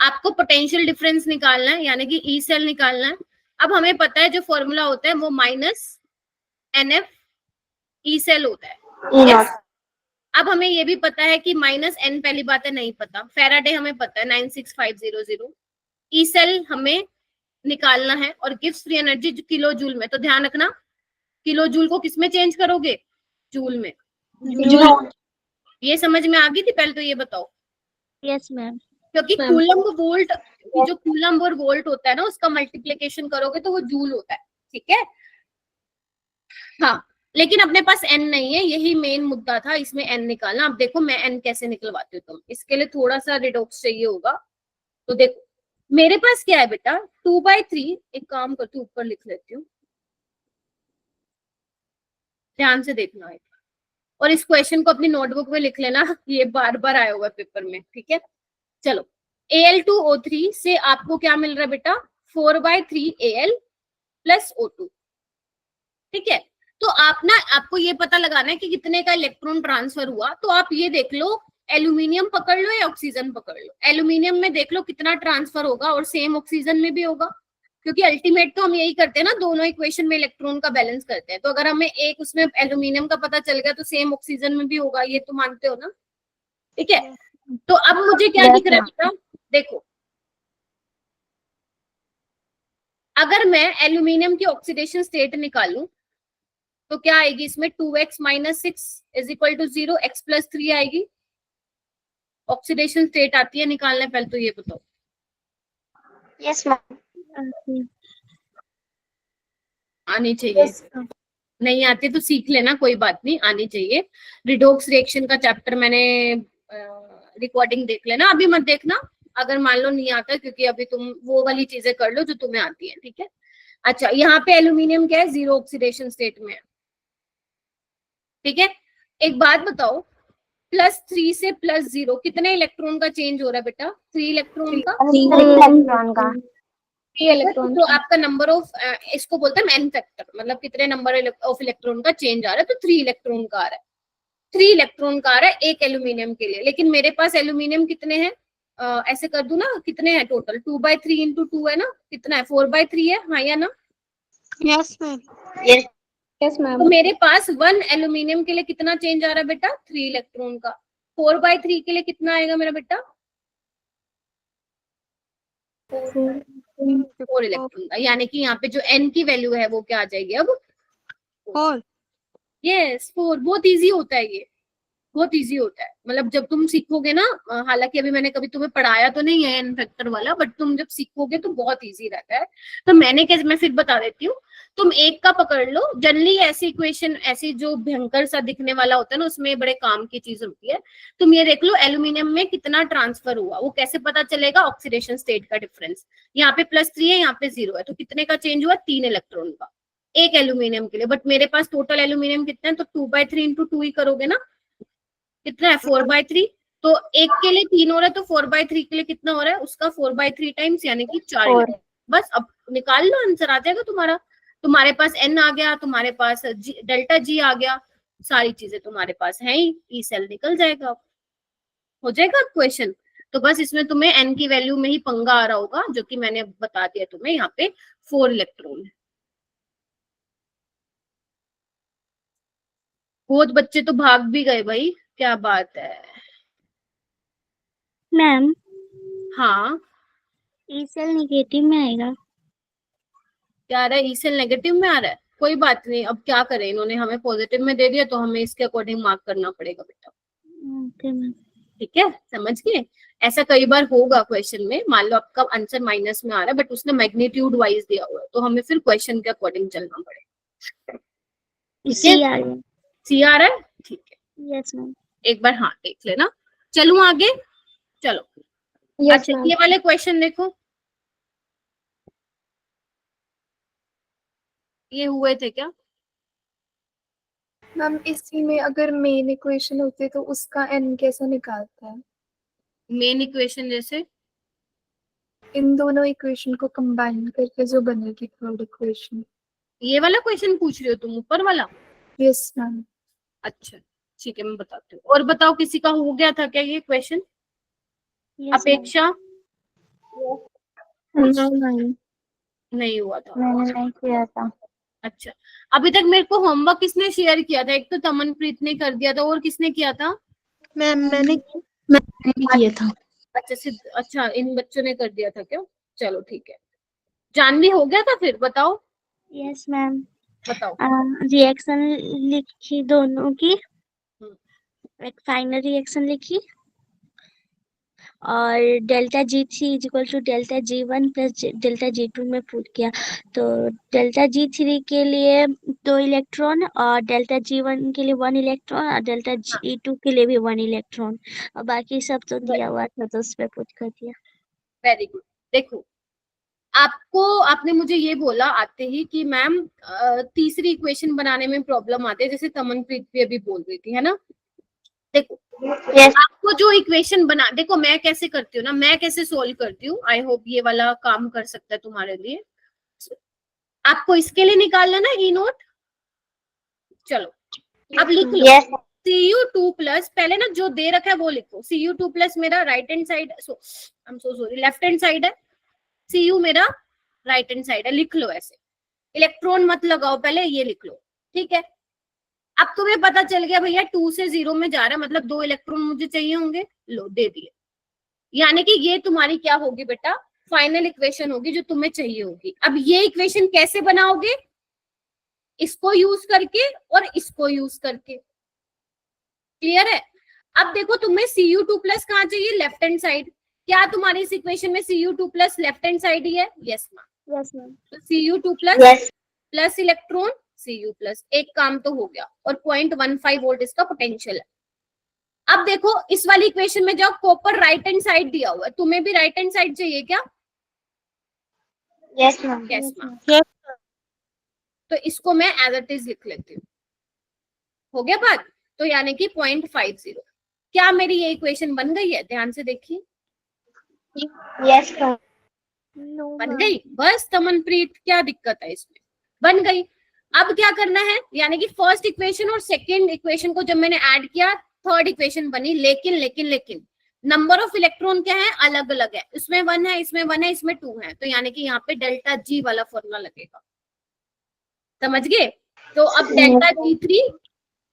आपको पोटेंशियल डिफरेंस निकालना है यानी कि ई सेल निकालना है। अब हमें पता है जो फॉर्मूला होता है वो -NF ई सेल होता है, yes? अब हमें ये भी पता है कि -N पहली बात है नहीं पता, फेराडे हमें पता है 96500, ई सेल हमें निकालना है और gives free energy kilo joule में, तो ध्यान रखना किलो जूल को किस में चेंज करोगे, जूल में। ये समझ में आ गई थी, पहले तो ये बताओ। Yes ma'am. क्योंकि कूलम्ब वोल्ट, जो कूलम्ब और वोल्ट होता है ना, उसका मल्टीप्लिकेशन करोगे तो वो जूल होता है, ठीक है। हाँ, लेकिन अपने पास n नहीं है, यही मेन मुद्दा था, इसमें n निकालना। अब देखो मैं n कैसे निकलवाती हूँ, तुम इसके लिए थोड़ा सा रिडॉक्स चाहिए होगा। तो देखो मेरे पास क्या है बेटा, 2/3, एक काम करती हूँ ऊपर लिख लेती हूँ, ध्यान से देखना है, और इस क्वेश्चन को अपनी नोटबुक में लिख लेना, ये बार बार आया हुआ पेपर में, ठीक है। चलो Al2O3 से आपको क्या मिल रहा है बेटा, 4/3 Al प्लस O2, ठीक है। तो आप ना, आपको ये पता लगाना है कि कितने का इलेक्ट्रॉन ट्रांसफर हुआ। तो आप ये देख लो, एल्यूमिनियम पकड़ लो या ऑक्सीजन पकड़ लो, एल्यूमिनियम में देख लो कितना ट्रांसफर होगा और सेम ऑक्सीजन में भी होगा, क्योंकि अल्टीमेट तो हम यही करते हैं ना, दोनों इक्वेशन में इलेक्ट्रॉन का बैलेंस करते हैं। तो अगर हमें एक उसमें एल्यूमिनियम का पता चल गया तो सेम ऑक्सीजन में भी होगा, ये तो मानते हो ना, ठीक है। तो अब मुझे क्या दिख रहा है बेटा, देखो अगर मैं एल्यूमिनियम की ऑक्सीडेशन स्टेट निकालूं तो क्या आएगी इसमें, 2x - 6 = 0, x + 3 आएगी। ऑक्सीडेशन स्टेट आती है निकालने, पहले तो ये बताओ। Yes ma'am. आनी चाहिए, नहीं आती तो सीख लेना, कोई बात नहीं, आनी चाहिए। रिडॉक्स रिएक्शन का चैप्टर मैंने रिकॉर्डिंग देख लेना, अभी मत देखना अगर मान लो नहीं आता, क्योंकि अभी तुम वो वाली चीजें कर लो जो तुम्हें आती है, ठीक है। अच्छा, यहाँ पे एल्यूमिनियम क्या है, 0 ऑक्सीडेशन स्टेट में है, ठीक है। एक बात बताओ, +3 से +0 कितने इलेक्ट्रॉन का चेंज हो रहा है बेटा, 3 इलेक्ट्रॉन का। 3 इलेक्ट्रॉन। तो आपका नंबर ऑफ, इसको बोलते हैं मैन फैक्टर, मतलब कितने नंबर ऑफ इलेक्ट्रॉन का चेंज आ रहा है, तो 3 इलेक्ट्रॉन का आ रहा है, 3 इलेक्ट्रॉन का आ रहा है एक एल्यूमिनियम के लिए। लेकिन मेरे पास एल्यूमिनियम कितने हैं, ऐसे कर दूं ना, कितने हैं टोटल, 2/3 × 2 है ना, कितना है, 4/3 है, हाँ या ना। Yes ma'am. Yes ma'am. तो मेरे पास 1 एल्यूमिनियम के लिए कितना चेंज आ रहा है बेटा, 3 इलेक्ट्रॉन का। 4/3 के लिए कितना आएगा मेरा बेटा, 4 इलेक्ट्रॉन का, यानी कि यहाँ पे जो n की वैल्यू है वो क्या आ जाएगी अब, 4। यस 4। बहुत इजी होता है ये, बहुत इजी होता है, मतलब जब तुम सीखोगे ना, हालांकि अभी मैंने कभी तुम्हें पढ़ाया तो नहीं है एन फैक्टर वाला, बट तुम जब सीखोगे तो बहुत इजी रहता है। तो मैंने कैसे, मैं फिर बता देती हूँ, तुम एक का पकड़ लो। जनरली ऐसी इक्वेशन, ऐसी जो भयंकर सा दिखने वाला होता है ना, उसमें बड़े काम की चीज होती है। तुम ये देख लो एल्यूमिनियम में कितना ट्रांसफर हुआ, वो कैसे पता चलेगा, ऑक्सीडेशन स्टेट का डिफरेंस। यहाँ पे +3 है, यहाँ पे 0 है, तो कितने का चेंज हुआ, 3 इलेक्ट्रॉन का एक एल्यूमिनियम के लिए। बट मेरे पास टोटल एल्यूमिनियम कितना है, तो 2/3 × 2 ही करोगे ना, कितना है, 4/3। तो एक के लिए 3 हो रहा है, तो 4/3 के लिए कितना हो रहा है, उसका 4/3 टाइम्स, यानी कि 4। बस अब निकाल लो, आंसर आ जाएगा तुम्हारा। तुम्हारे पास n आ गया, तुम्हारे पास डेल्टा G आ गया, सारी चीजें तुम्हारे पास है ही, ई सेल निकल जाएगा, हो जाएगा क्वेश्चन। तो बस इसमें तुम्हें n की वैल्यू में ही पंगा आ रहा होगा, जो कि मैंने बता दिया तुम्हें, यहाँ पे 4 इलेक्ट्रॉन है। बहुत बच्चे तो भाग भी गए भाई, क्या बात है। मैम हाँ, ई सेल नेगेटिव में आएगा। क्या आ रहा है, ई सेल नेगेटिव में आ रहा है, कोई बात नहीं, अब क्या करें, इन्होंने हमें पॉजिटिव में दे दिया तो हमें इसके अकॉर्डिंग मार्क करना पड़ेगा बेटा, ओके मैम। ठीक है, समझ गए। ऐसा कई बार होगा क्वेश्चन में, मान लो आपका आंसर माइनस में आ रहा है, बट उसने मैग्नीट्यूड वाइज दिया हुआ है, तो हमें फिर क्वेश्चन के अकॉर्डिंग चलना पड़ेगा, ठीक है। सी आ रहा है, ठीक है, यस मैम। एक बार हाँ देख लेना। चलूं आगे, चलो। अच्छा, ये वाले क्वेश्चन देखो, ये हुए थे क्या मैम? इसी में अगर मेन इक्वेशन होती तो उसका n कैसा निकालता है? मेन इक्वेशन जैसे, इन दोनों इक्वेशन को कंबाइन करके जो बनेगी थर्ड इक्वेशन। ये वाला क्वेश्चन पूछ रहे हो तुम, ऊपर वाला? Yes ma'am. अच्छा ठीक है, मैं बताती हूँ। और बताओ, किसी का हो गया था क्या ये क्वेश्चन? अपेक्षा नहीं हुआ था, मैंने नहीं किया था। अच्छा। अभी तक मेरे को होमवर्क किसने शेयर किया था? एक तो तमनप्रीत ने कर दिया था, और किसने किया था? मैम मैंने भी किया था। अच्छा अच्छा, इन बच्चों ने कर दिया था क्या? चलो ठीक है, जानवी हो गया था, फिर बताओ यस मैम। बताओ। रिएक्शन लिखी दोनों की, एक फाइनल रिएक्शन लिखी, और delta G3 is equal to delta G1 plus delta G2 में पुट किया। तो डेल्टा G3 के लिए 2 इलेक्ट्रॉन, और डेल्टा G1 के लिए 1 इलेक्ट्रॉन, और डेल्टा G2 के लिए भी 1 इलेक्ट्रॉन, और बाकी सब तो दिया हुआ था तो उस पे पुट कर दिया। Very good. देखो आपने मुझे ये बोला आते ही कि मैम तीसरी इक्वेशन बनाने में प्रॉब्लम आती है, जैसे तमनप्रीत भी अभी बोल रही थी, है ना। देखो आपको जो इक्वेशन बना, देखो मैं कैसे करती हूँ ना, मैं कैसे सोल्व करती हूँ, आई होप ये वाला काम कर सकता है तुम्हारे लिए। आपको इसके लिए निकालना ना ई नोट, चलो अब लिख लो। Cu2 प्लस, पहले ना जो दे रखा है वो लिखो। Cu2 प्लस मेरा right hand side, I am so sorry, left hand side है, Cu मेरा राइट हैंड साइड है, लिख लो ऐसे। इलेक्ट्रॉन मत लगाओ, पहले ये लिख लो, ठीक है। अब तुम्हें पता चल गया भैया 2 से 0 में जा रहा है, मतलब 2 इलेक्ट्रॉन मुझे चाहिए होंगे, लो दे दिए। यानी कि ये तुम्हारी क्या होगी बेटा, फाइनल इक्वेशन होगी जो तुम्हें चाहिए होगी। अब ये इक्वेशन कैसे बनाओगे, इसको यूज करके और इसको यूज करके, क्लियर है। अब देखो तुम्हें Cu2 प्लस कहाँ चाहिए, लेफ्ट हैंड साइड। क्या तुम्हारी इस इक्वेशन में Cu2 plus left hand side ही है, यस मैम। Yes ma'am. तो Cu2 plus plus electron Cu plus, एक काम तो हो गया, और 0.15 वोल्ट इसका पोटेंशियल है। अब देखो इस वाली इक्वेशन में जाओ, कॉपर राइट हैंड साइड दिया हुआ है, तुम्हें भी राइट हैंड साइड चाहिए क्या, यस मैम। Yes ma'am. तो इसको मैं एज इट इज लिख लेती हूँ, हो गया बात। तो यानी कि 0.50। क्या मेरी ये इक्वेशन बन गई है, ध्यान से देखिए। Yes ma'am. बन गई, बस तमनप्रीत क्या दिक्कत है इसमें, बन गई। अब क्या करना है, यानी कि फर्स्ट इक्वेशन और सेकंड इक्वेशन को जब मैंने ऐड किया, थर्ड इक्वेशन बनी। लेकिन लेकिन लेकिन नंबर ऑफ इलेक्ट्रॉन क्या है, अलग अलग है, इसमें 1 है, इसमें 1 है, इसमें 2 है। तो यानी कि यहाँ पे डेल्टा G वाला फॉर्मूला लगेगा, समझ गए। तो अब delta G3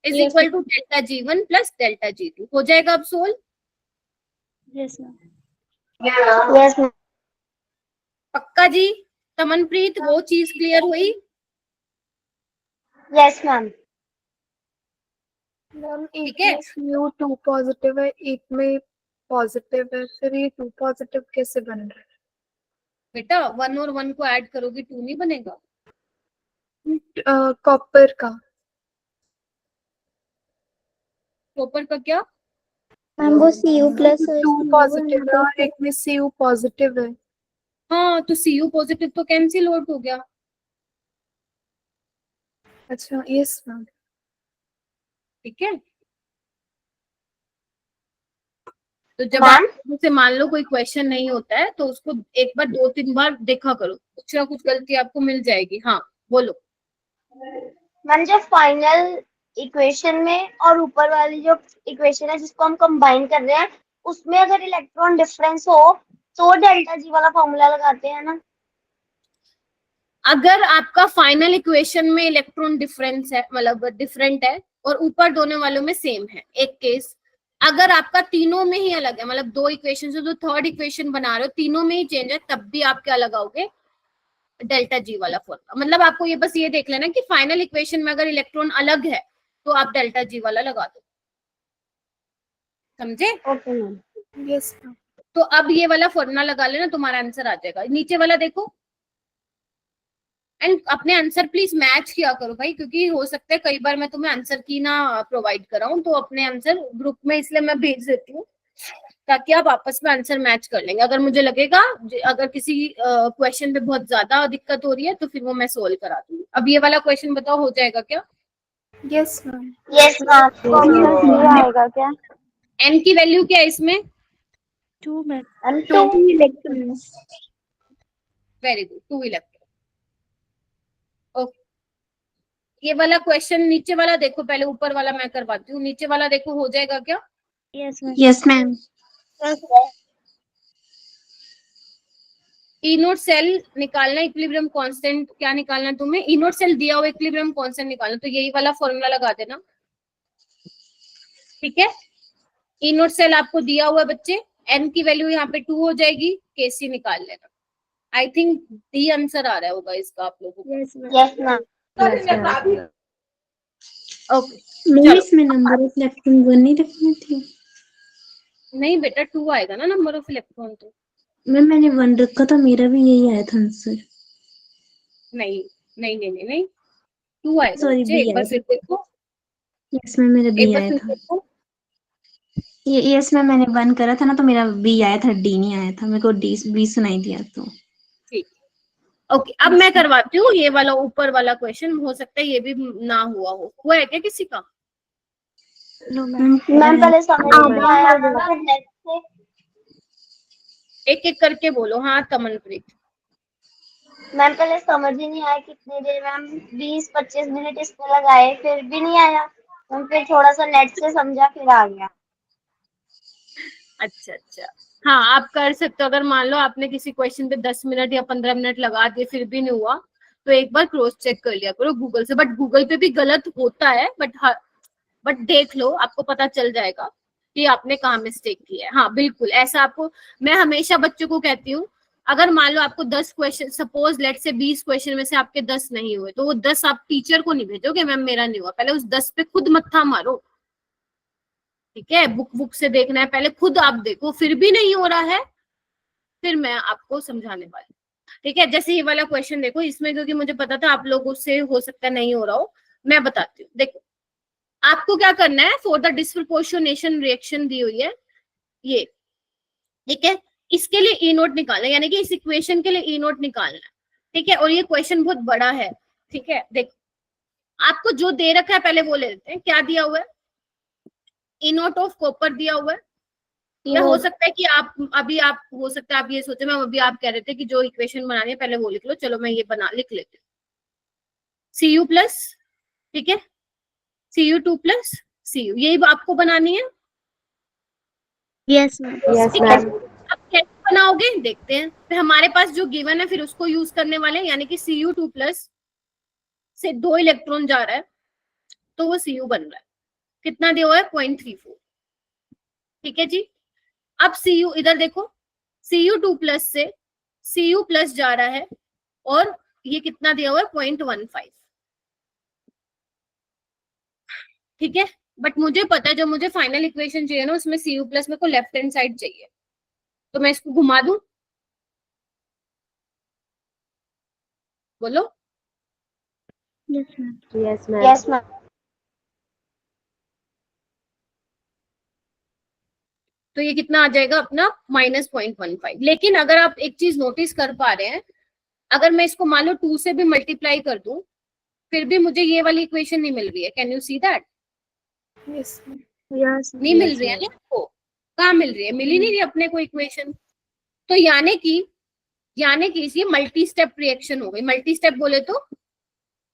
is equal to delta G1 plus delta G2 हो जाएगा अब solve. Yes ma'am. Yes ma'am. पक्का जी, तमनप्रीत वो चीज क्लियर हुई। Yes ma'am. मैम ठीक एक है। में Cu2 पॉजिटिव है, एक में पॉजिटिव है, फिर ये 2 पॉजिटिव कैसे बन रहा है? बेटा 1 और 1 को ऐड करोगे 2 नहीं बनेगा। कॉपर का। कॉपर का क्या, मैम वो Cu प्लस 2 पॉजिटिव है और एक में Cu पॉजिटिव है। हाँ तो Cu पॉजिटिव तो कैंसिल आउट हो गया। अच्छा यस मैम। ठीक है, तो जब आप जैसे मान लो कोई क्वेश्चन नहीं होता है तो उसको एक बार 2-3 बार देखा करो, कुछ ना कुछ गलती आपको मिल जाएगी। हाँ बोलो। मैम जो फाइनल इक्वेशन में और ऊपर वाली जो इक्वेशन है जिसको हम कंबाइन कर रहे हैं, उसमें अगर इलेक्ट्रॉन डिफरेंस हो तो डेल्टा G वाला फॉर्मूला लगाते हैं ना। अगर आपका फाइनल इक्वेशन में इलेक्ट्रॉन डिफरेंस है, मतलब डिफरेंट है, और ऊपर दोनों वालों में सेम है, एक केस। अगर आपका तीनों में ही अलग है, मतलब 2 इक्वेशन से जो थर्ड इक्वेशन बना रहे हो तीनों में ही चेंज है, तब भी आप क्या लगाओगे, डेल्टा G वाला फॉर्मूला। मतलब आपको ये बस ये देख लेना कि फाइनल इक्वेशन में अगर इलेक्ट्रॉन अलग है तो आप डेल्टा G वाला लगा दो, समझे। Okay ma'am. Yes ma'am. तो अब ये वाला फॉर्मूला लगा लेना, तुम्हारा आंसर आ जाएगा। नीचे वाला देखो, एंड अपने आंसर प्लीज मैच किया करो भाई, क्योंकि हो सकता है कई बार मैं तुम्हें आंसर की ना प्रोवाइड कराऊं, तो अपने आंसर ग्रुप में इसलिए मैं भेज देती हूँ ताकि आप आपस में आंसर मैच कर लेंगे। अगर मुझे लगेगा अगर किसी क्वेश्चन पे बहुत ज्यादा दिक्कत हो रही है तो फिर वो मैं सोल्व करा दूंगी। अब ये वाला क्वेश्चन बताओ हो जाएगा क्या, यस मैम। Yes ma'am. आएगा क्या? एन की वैल्यू क्या है इसमें, 2 ma'am. 2 electrons. Very good, 2 electron. Okay, ये वाला क्वेश्चन नीचे वाला देखो, पहले ऊपर वाला मैं करवाती हूँ, नीचे वाला देखो हो जाएगा क्या। Yes ma'am. E note cell निकालना, इक्विलिब्रियम कांस्टेंट क्या निकालना है तुम्हें, ई नोट सेल दिया हुआ इक्विलिब्रियम कांस्टेंट निकालना, तो यही वाला फॉर्मूला लगा देना, ठीक है। ई नोट सेल आपको दिया हुआ बच्चे, एन की वैल्यू यहाँ पे 2 हो जाएगी, केसी निकाल लेना। आई थिंक डी आंसर आ रहा होगा इसका आप लोगों को। Yes ma'am. Yes ma'am. Okay ma'am इसमें नंबर ऑफ इलेक्ट्रॉन 1 नहीं रखनी थी। नहीं बेटा 2 आएगा ना नंबर ऑफ इलेक्ट्रॉन तो। मैम मैंने 1 रखा था, मेरा भी यही आया था आंसर। नहीं नहीं नहीं नहीं नहीं 2 आएगा सॉरी बच्चे, बी एक बार आया फिर था। देखो, यस मैम मेरा एक बी बार आया फिर था। देखो। यस मैम मैंने 1 करा था ना, तो मेरा बी आया था, डी नहीं आया था। मेरे को डी बी सुनाई दिया तो। ठीक, ओके अब मैं करवाती हूँ ये वाला ऊपर वाला क्वेश्चन, हो सकता है ये भी ना हुआ है क्या किसी का? मैम पहले समझ नहीं आया था नेट से। एक एक करके बोलो। हाँ तमनप्रीत। मैम पहले समझ ही नहीं आया कितनी देर, मैम 20-25 मिनट इसमें लगाए फिर भी नहीं आया। मैम फिर थोड़ा सा नेट से समझा फिर आ गया। अच्छा अच्छा, हाँ आप कर सकते हो। अगर मान लो आपने किसी क्वेश्चन पे 10 मिनट या 15 मिनट लगा दिए फिर भी नहीं हुआ, तो एक बार क्रॉस चेक कर लिया करो गूगल से। बट गूगल पे भी गलत होता है, बट देख लो आपको पता चल जाएगा कि आपने कहाँ मिस्टेक की है। हाँ बिल्कुल ऐसा आपको, मैं हमेशा बच्चों को कहती हूँ, अगर मान लो आपको 10 क्वेश्चन, सपोज लेट से 20 क्वेश्चन में से आपके 10 नहीं हुए, तो वो 10 आप टीचर को नहीं भेजोगे मैम मेरा नहीं हुआ, पहले उस 10 पे खुद मत्था मारो। ठीक है, बुक से देखना है, पहले खुद आप देखो, फिर भी नहीं हो रहा है फिर मैं आपको समझाने वाली। ठीक है, जैसे ये वाला क्वेश्चन देखो, इसमें क्योंकि मुझे पता था आप लोगों से हो सकता है नहीं हो रहा हो, मैं बताती हूँ। देखो आपको क्या करना है, फॉर द डिस्प्रपोर्शनेशन रिएक्शन दी हुई है ये, ठीक है, इसके लिए ई नोट निकालना है, यानी कि इस इक्वेशन के लिए ई नोट निकालना है। ठीक है, और ये क्वेश्चन बहुत बड़ा है। ठीक है, देखो आपको जो दे रखा है पहले वो ले लेते हैं। क्या दिया हुआ है? ई नोट ऑफ कॉपर दिया हुआ है। या हो सकता है कि आप हो सकता है आप ये सोचे, मैं अभी आप कह रहे थे कि जो इक्वेशन बनानी है पहले वो लिख लो, चलो मैं ये लिख लेती हूँ। Cu प्लस, ठीक है, Cu2 प्लस Cu, यही आपको बनानी है। Yes ma'am. ठीक है, अब कैसे बनाओगे देखते हैं। फिर हमारे पास जो गिवन है फिर उसको यूज करने वाले हैं, यानी कि Cu2 प्लस से 2 इलेक्ट्रॉन जा रहा है तो वो Cu बन रहा है। कितना दिया हुआ है? 0.34। ठीक है जी, अब Cu इधर देखो, Cu2 प्लस से Cu प्लस जा रहा है और ये कितना दिया हुआ है? 0.15। ठीक है, बट मुझे पता है जो मुझे फाइनल इक्वेशन चाहिए ना उसमें Cu प्लस मेरे को लेफ्ट हैंड साइड चाहिए, तो मैं इसको घुमा दूं, बोलो। Yes ma'am. तो ये कितना आ जाएगा अपना? -0.15। लेकिन अगर आप एक चीज नोटिस कर पा रहे हैं, अगर मैं इसको मान लो 2 से भी मल्टीप्लाई कर दूं फिर भी मुझे ये वाली इक्वेशन नहीं मिल रही है। Can you see that? Yes नहीं मिल रही है ना आपको? कहाँ मिल रही है? मिल ही नहीं रही अपने को इक्वेशन। तो यानी कि ये मल्टी स्टेप रिएक्शन हो गई। मल्टी स्टेप बोले तो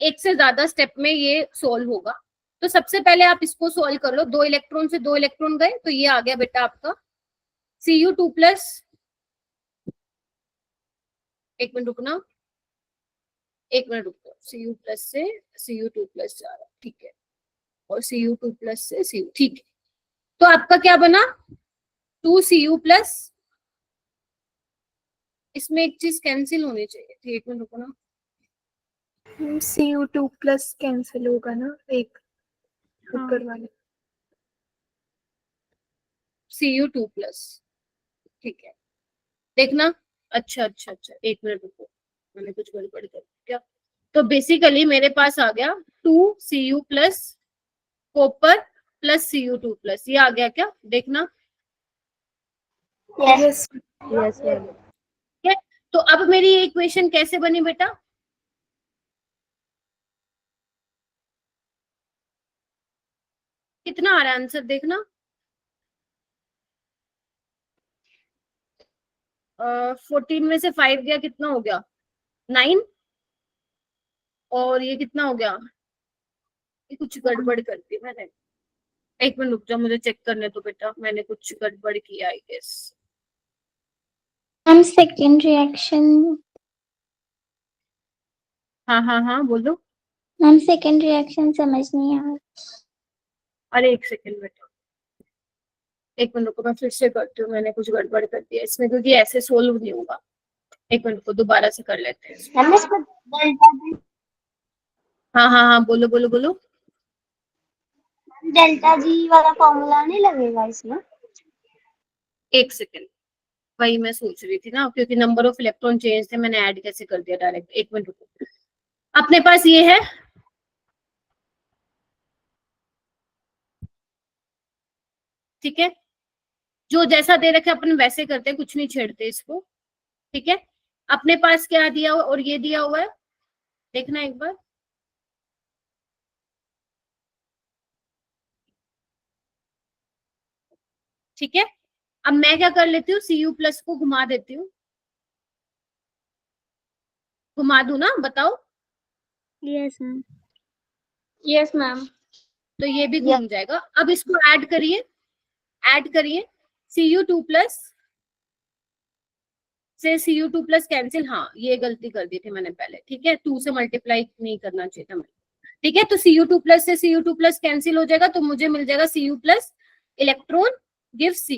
एक से ज्यादा स्टेप में ये सोल्व होगा। तो सबसे पहले आप इसको सोल्व कर लो। 2 इलेक्ट्रॉन से 2 इलेक्ट्रॉन गए तो ये आ गया बेटा आपका Cu2 प्लस, एक मिनट रुकना, Cu प्लस से Cu2 प्लस जा रहा है, ठीक है, और Cu2 प्लस से Cu, ठीक है। तो आपका क्या बना? 2Cu प्लस, इसमें एक चीज कैंसिल होनी चाहिए थी, एक मिनट रुको ना। Cu2 प्लस कैंसिल होगा ना, एक ऊपर वाले। Cu2 प्लस, ठीक है, देखना। अच्छा अच्छा अच्छा, एक मिनट रुको, मैंने कुछ गड़बड़ कर क्या? तो बेसिकली मेरे पास आ गया 2Cu plus copper plus Cu2 plus, ये आ गया क्या? देखना। यस ठीक है, तो अब मेरी ये इक्वेशन कैसे बनी बेटा? कितना आ रहा है आंसर देखना। 14 में से 5 गया, कितना हो गया? 9। और ये कितना हो गया? ये कुछ गड़बड़ कर दी मैंने, एक मिनट रुक जा, मुझे चेक करने तो बेटा, मैंने कुछ गड़बड़ किया आई गेस। हम सेकंड रिएक्शन, हाँ हाँ हाँ बोलो। हम सेकंड रिएक्शन समझ नहीं आ रहा। अरे एक सेकंड बेटा, एक मिनट रुको, मैं फिर से करती हूँ, मैंने कुछ गड़बड़ कर दिया इसमें, क्योंकि ऐसे सोल्व नहीं होगा। एक मिनट को दोबारा से कर लेते हैं। मैम इसमें डेल्टा जी, हाँ हाँ हाँ, बोलो बोलो बोलो। डेल्टा जी वाला फॉर्मूला नहीं लगेगा इसमें? एक सेकेंड, वही मैं सोच रही थी ना, क्योंकि नंबर ऑफ इलेक्ट्रॉन चेंज थे, मैंने ऐड कैसे कर दिया डायरेक्ट। एक मिनट रुको, अपने पास ये है, ठीक है, जो जैसा दे रखे अपन वैसे करते हैं, कुछ नहीं छेड़ते इसको, ठीक है। अपने पास क्या दिया हुआ और ये दिया हुआ है, देखना एक बार। ठीक है, अब मैं क्या कर लेती हूँ, Cu प्लस को घुमा देती हूँ, घुमा दू ना, बताओ। Yes ma'am. Yes ma'am. तो ये भी घूम जाएगा। अब इसको ऐड करिए, ऐड करिए, Cu2 प्लस से Cu2 प्लस कैंसिल, हाँ ये गलती कर दी थी मैंने पहले, ठीक है, 2 से मल्टीप्लाई नहीं करना चाहिए था मैंने, ठीक है। तो Cu2 प्लस से Cu2 प्लस कैंसिल हो जाएगा, तो मुझे मिल जाएगा Cu plus electron give Cu।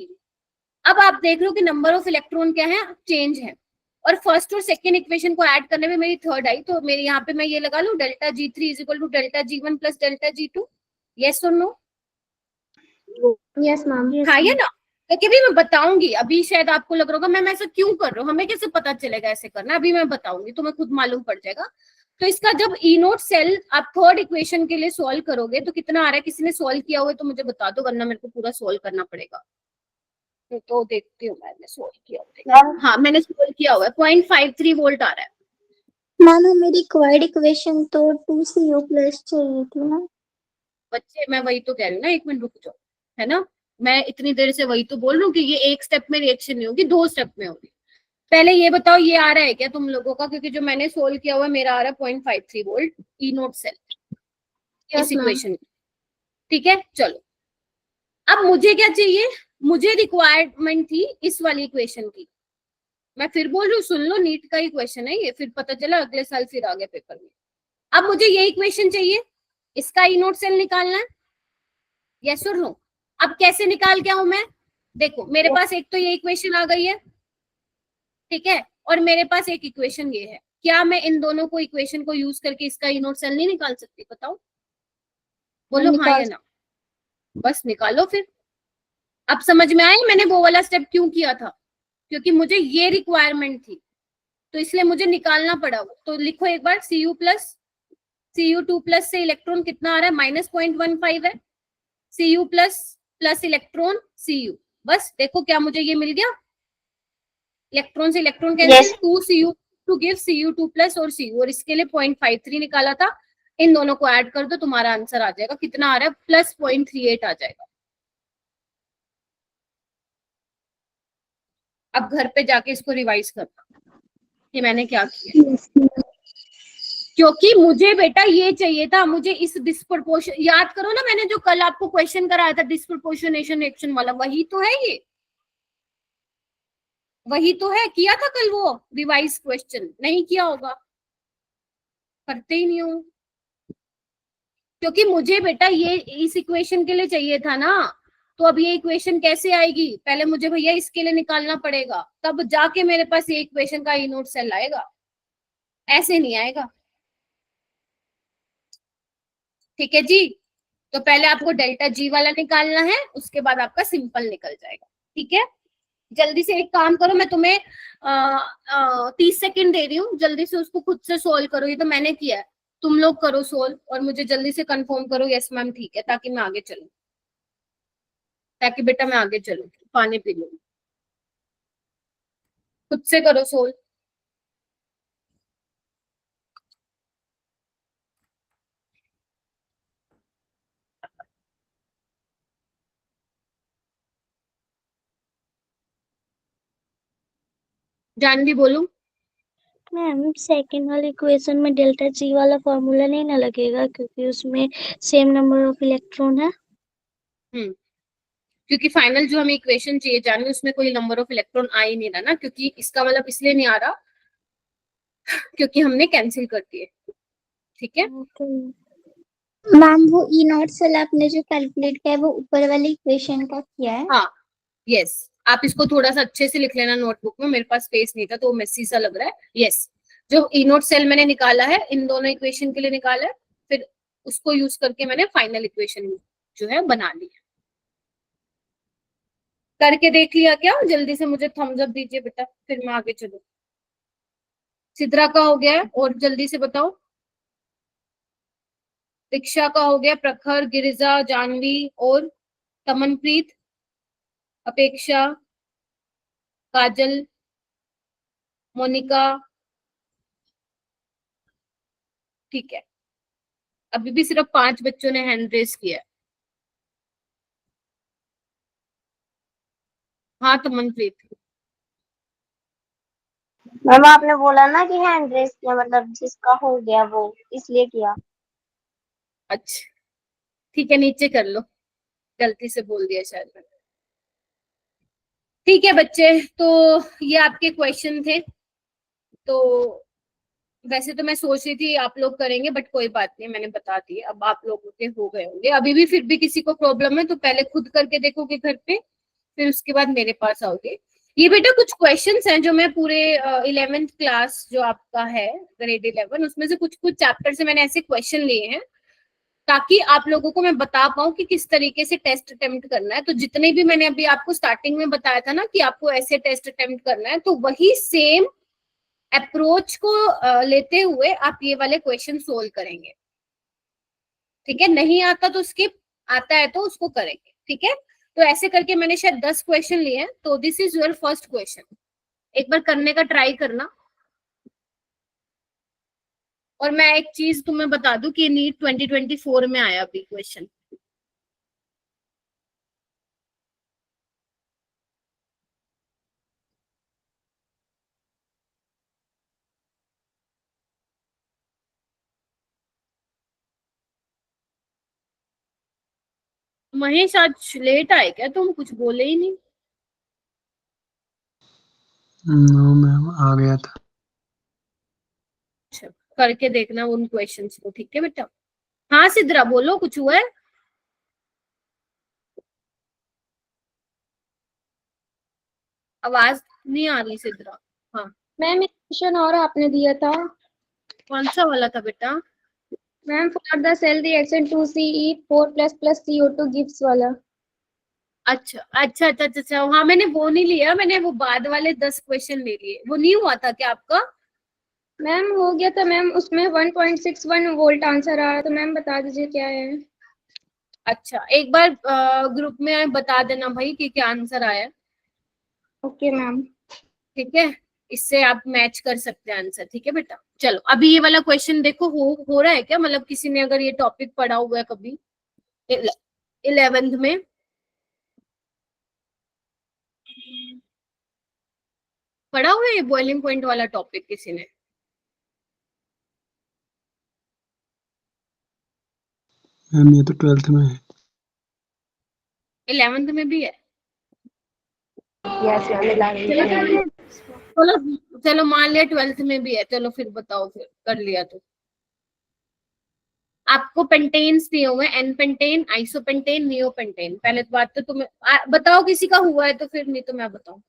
अब आप देख रहे हो कि नंबर ऑफ इलेक्ट्रॉन क्या है, चेंज है, और फर्स्ट और सेकेंड इक्वेशन को ऐड करने में मेरी थर्ड आई, तो मेरे यहाँ पे मैं ये लगा लूं, delta G3 is equal to delta G1 plus delta G2। Yes और नो? Yes ma'am. हाँ ये ना, क्योंकि भी मैं बताऊंगी, अभी शायद आपको लग रहा होगा मैम ऐसा क्यों कर रहे हो, हमें कैसे पता चलेगा ऐसे करना, अभी मैं बताऊंगी, तुम्हें खुद मालूम पड़ जाएगा। तो इसका जब ई नोट सेल आप थर्ड इक्वेशन के लिए सॉल्व करोगे तो कितना आ रहा है, किसी ने सॉल्व किया हुआ है तो मुझे बता दो, वरना मेरे को पूरा सॉल्व करना पड़ेगा। तो देखती हूँ, मैंने सॉल्व किया हुआ है, हाँ मैंने सॉल्व किया हुआ है, 0.53 वोल्ट आ रहा है। मैम हमें रिक्वायर्ड इक्वेशन तो 2Cu प्लस चाहिए थी ना। बच्चे मैं वही तो कह रही हूँ ना, एक मिनट रुक जाओ, है ना, मैं इतनी देर से वही तो बोल रही हूँ कि ये एक स्टेप में रिएक्शन नहीं होगी, 2 स्टेप में होगी। पहले ये बताओ ये आ रहा है क्या तुम लोगों का, क्योंकि जो मैंने सोल्व किया हुआ है मेरा आ रहा है 0.53 वोल्ट ई नोट सेल इस इक्वेशन, ठीक है। चलो अब मुझे क्या चाहिए, मुझे रिक्वायरमेंट थी इस वाली इक्वेशन की, मैं फिर बोल रही हूँ, सुन लो, नीट का ही क्वेश्चन है ये, फिर पता चला अगले साल फिर आ गया पेपर में। अब मुझे ये इक्वेशन चाहिए, इसका ई नोट सेल निकालना है, यस और नो? अब कैसे निकाल के आऊं मैं, देखो मेरे पास एक तो ये इक्वेशन आ गई है, ठीक है, और मेरे पास एक इक्वेशन ये है, क्या मैं इन दोनों को इक्वेशन को यूज करके इसका ई नोट सेल नहीं निकाल सकती, बताओ, बोलो हाँ या ना, बस निकालो फिर। अब समझ में आया मैंने वो वाला स्टेप क्यों किया था, क्योंकि मुझे ये रिक्वायरमेंट थी, तो इसलिए मुझे निकालना पड़ा वो। तो लिखो एक बार, Cu2 प्लस से इलेक्ट्रॉन कितना आ रहा है, -0.15 है, Cu plus plus electron Cu, बस देखो क्या मुझे ये मिल गया, इलेक्ट्रॉन से electron cancel, 2Cu to give Cu2 plus और Cu, और इसके लिए 0.53 निकाला था, इन दोनों को ऐड कर दो, तुम्हारा आंसर आ जाएगा, कितना आ रहा है, प्लस 0.38 आ जाएगा। अब घर पे जाके इसको रिवाइज करना कि मैंने क्या किया, क्योंकि मुझे बेटा ये चाहिए था, मुझे इस डिस्प्रपोर्शन, याद करो ना मैंने जो कल आपको क्वेश्चन कराया था डिस्प्रपोर्शनेशन रिएक्शन वाला, वही तो है ये, वही तो है, किया था कल वो रिवाइज क्वेश्चन, नहीं किया होगा, करते ही नहीं हो, क्योंकि मुझे बेटा ये इस इक्वेशन के लिए चाहिए था ना, तो अब ये इक्वेशन कैसे आएगी, पहले मुझे भैया इसके लिए निकालना पड़ेगा, तब जाके मेरे पास ये इक्वेशन का ई नोट सेल आएगा, ऐसे नहीं आएगा, ठीक है जी। तो पहले आपको डेल्टा जी वाला निकालना है, उसके बाद आपका सिंपल निकल जाएगा, ठीक है। जल्दी से एक काम करो, मैं तुम्हें 30 सेकंड दे रही हूँ, जल्दी से उसको खुद से सोल्व करो, ये तो मैंने किया है, तुम लोग करो सोल्व, और मुझे जल्दी से कंफर्म करो यस मैम ठीक है, ताकि मैं आगे चलूं, ताकि बेटा मैं आगे चलूं, पानी पी लूं, खुद से करो सोल्व। जानवी बोलूं? मैम सेकंड वाली इक्वेशन में डेल्टा जी वाला फॉर्मूला नहीं ना लगेगा, क्योंकि उसमें सेम नंबर ऑफ इलेक्ट्रॉन है। क्योंकि फाइनल जो हमें इक्वेशन चाहिए जानवी, उसमें कोई नंबर ऑफ इलेक्ट्रॉन आ ही नहीं रहा ना, क्योंकि इसका मतलब इसलिए नहीं आ रहा क्योंकि हमने कैंसिल कर दिए, ठीक है। मैम वो ई नॉट सेल आपने जो कैलकुलेट किया है वो ऊपर वाली इक्वेशन का किया है? हाँ यस, आप इसको थोड़ा सा अच्छे से लिख लेना नोटबुक में, मेरे पास स्पेस नहीं था तो मेसी सा लग रहा है। यस, जो ई नोट सेल मैंने निकाला है इन दोनों इक्वेशन के लिए निकाला है, फिर उसको यूज करके मैंने फाइनल इक्वेशन जो है बना ली है। करके देख लिया क्या? जल्दी से मुझे थम्स अप दीजिए बेटा, फिर मैं आगे चलूं। सिद्रा का हो गया है, और जल्दी से बताओ। दीक्षा का हो गया, प्रखर, गिरिजा, जानवी और तमनप्रीत, अपेक्षा, काजल, मोनिका, ठीक है। अभी भी सिर्फ 5 बच्चों ने हैंड रेस किया है। हाँ तमनप्रीत, मैम आपने बोला ना कि हैंड रेस किया, मतलब जिसका हो गया वो इसलिए किया। अच्छा ठीक है, नीचे कर लो, गलती से बोल दिया शायद मैंने। ठीक है बच्चे, तो ये आपके क्वेश्चन थे। तो वैसे तो मैं सोच रही थी आप लोग करेंगे, बट कोई बात नहीं, मैंने बता दिए, अब आप लोगों के हो गए होंगे। अभी भी फिर भी किसी को प्रॉब्लम है तो पहले खुद करके देखोगे घर पे, फिर उसके बाद मेरे पास आओगे। ये बेटा कुछ क्वेश्चंस हैं जो मैं पूरे 11th क्लास जो आपका है ग्रेड 11, उसमें से कुछ कुछ चैप्टर से मैंने ऐसे क्वेश्चन लिए हैं ताकि आप लोगों को मैं बता पाऊं कि किस तरीके से टेस्ट अटेम्प्ट करना है। तो जितने भी मैंने अभी आपको स्टार्टिंग में बताया था ना कि आपको ऐसे टेस्ट अटेम्प्ट करना है, तो वही सेम अप्रोच को लेते हुए आप ये वाले क्वेश्चन सोल्व करेंगे। ठीक है, नहीं आता तो स्किप, आता है तो उसको करेंगे। ठीक है, तो ऐसे करके मैंने शायद 10 क्वेश्चन लिए हैं, तो this is your first question. एक बार करने का ट्राई करना। और मैं एक चीज तुम्हें बता दूं कि नीट 2024 में आया अभी क्वेश्चन। महेश आज लेट आए क्या? तुम कुछ बोले ही नहीं। नो मैम, आ गया था। अच्छा, करके देखना उन क्वेश्चंस को। ठीक है बेटा। हाँ सिद्रा बोलो, कुछ हुआ है? आवाज नहीं आ रही सिद्रा। हाँ मैम एक क्वेश्चन और आपने दिया था कौन सा वाला था बेटा? Ma'am, for the cell reaction 2Ce4 + CO2 gives वाला। अच्छा अच्छा अच्छा अच्छा अच्छा, हाँ मैंने वो नहीं लिया, मैंने वो बाद वाले 10 क्वेश्चन ले लिए। वो नहीं हुआ था क्या आपका? मैम हो गया था मैम, उसमें 1.61 वोल्ट आंसर आ रहा, तो मैम बता दीजिए क्या है। अच्छा, एक बार ग्रुप में बता देना भाई कि क्या आंसर आया। Okay ma'am. ठीक है, इससे आप मैच कर सकते हैं आंसर। ठीक है बेटा, चलो अभी ये वाला क्वेश्चन देखो, हो रहा है क्या? मतलब किसी ने अगर ये टॉपिक पढ़ा हुआ है कभी 11th में? पढ़ा हुआ है बॉइलिंग पॉइंट वाला टॉपिक किसी ने? मैम ये तो 12th में है। 11th में भी है? Yes ma'am. चलो चलो मान लिया 12th में भी है, चलो फिर बताओ, फिर कर लिया तो। आपको पेंटेन्स दिए हुए हैं, एन पेंटेन, आइसोपेंटेन, नियोपेंटेन। पहले तो बात तो तुम्हें बताओ किसी का हुआ है तो फिर, नहीं तो मैं बताऊं।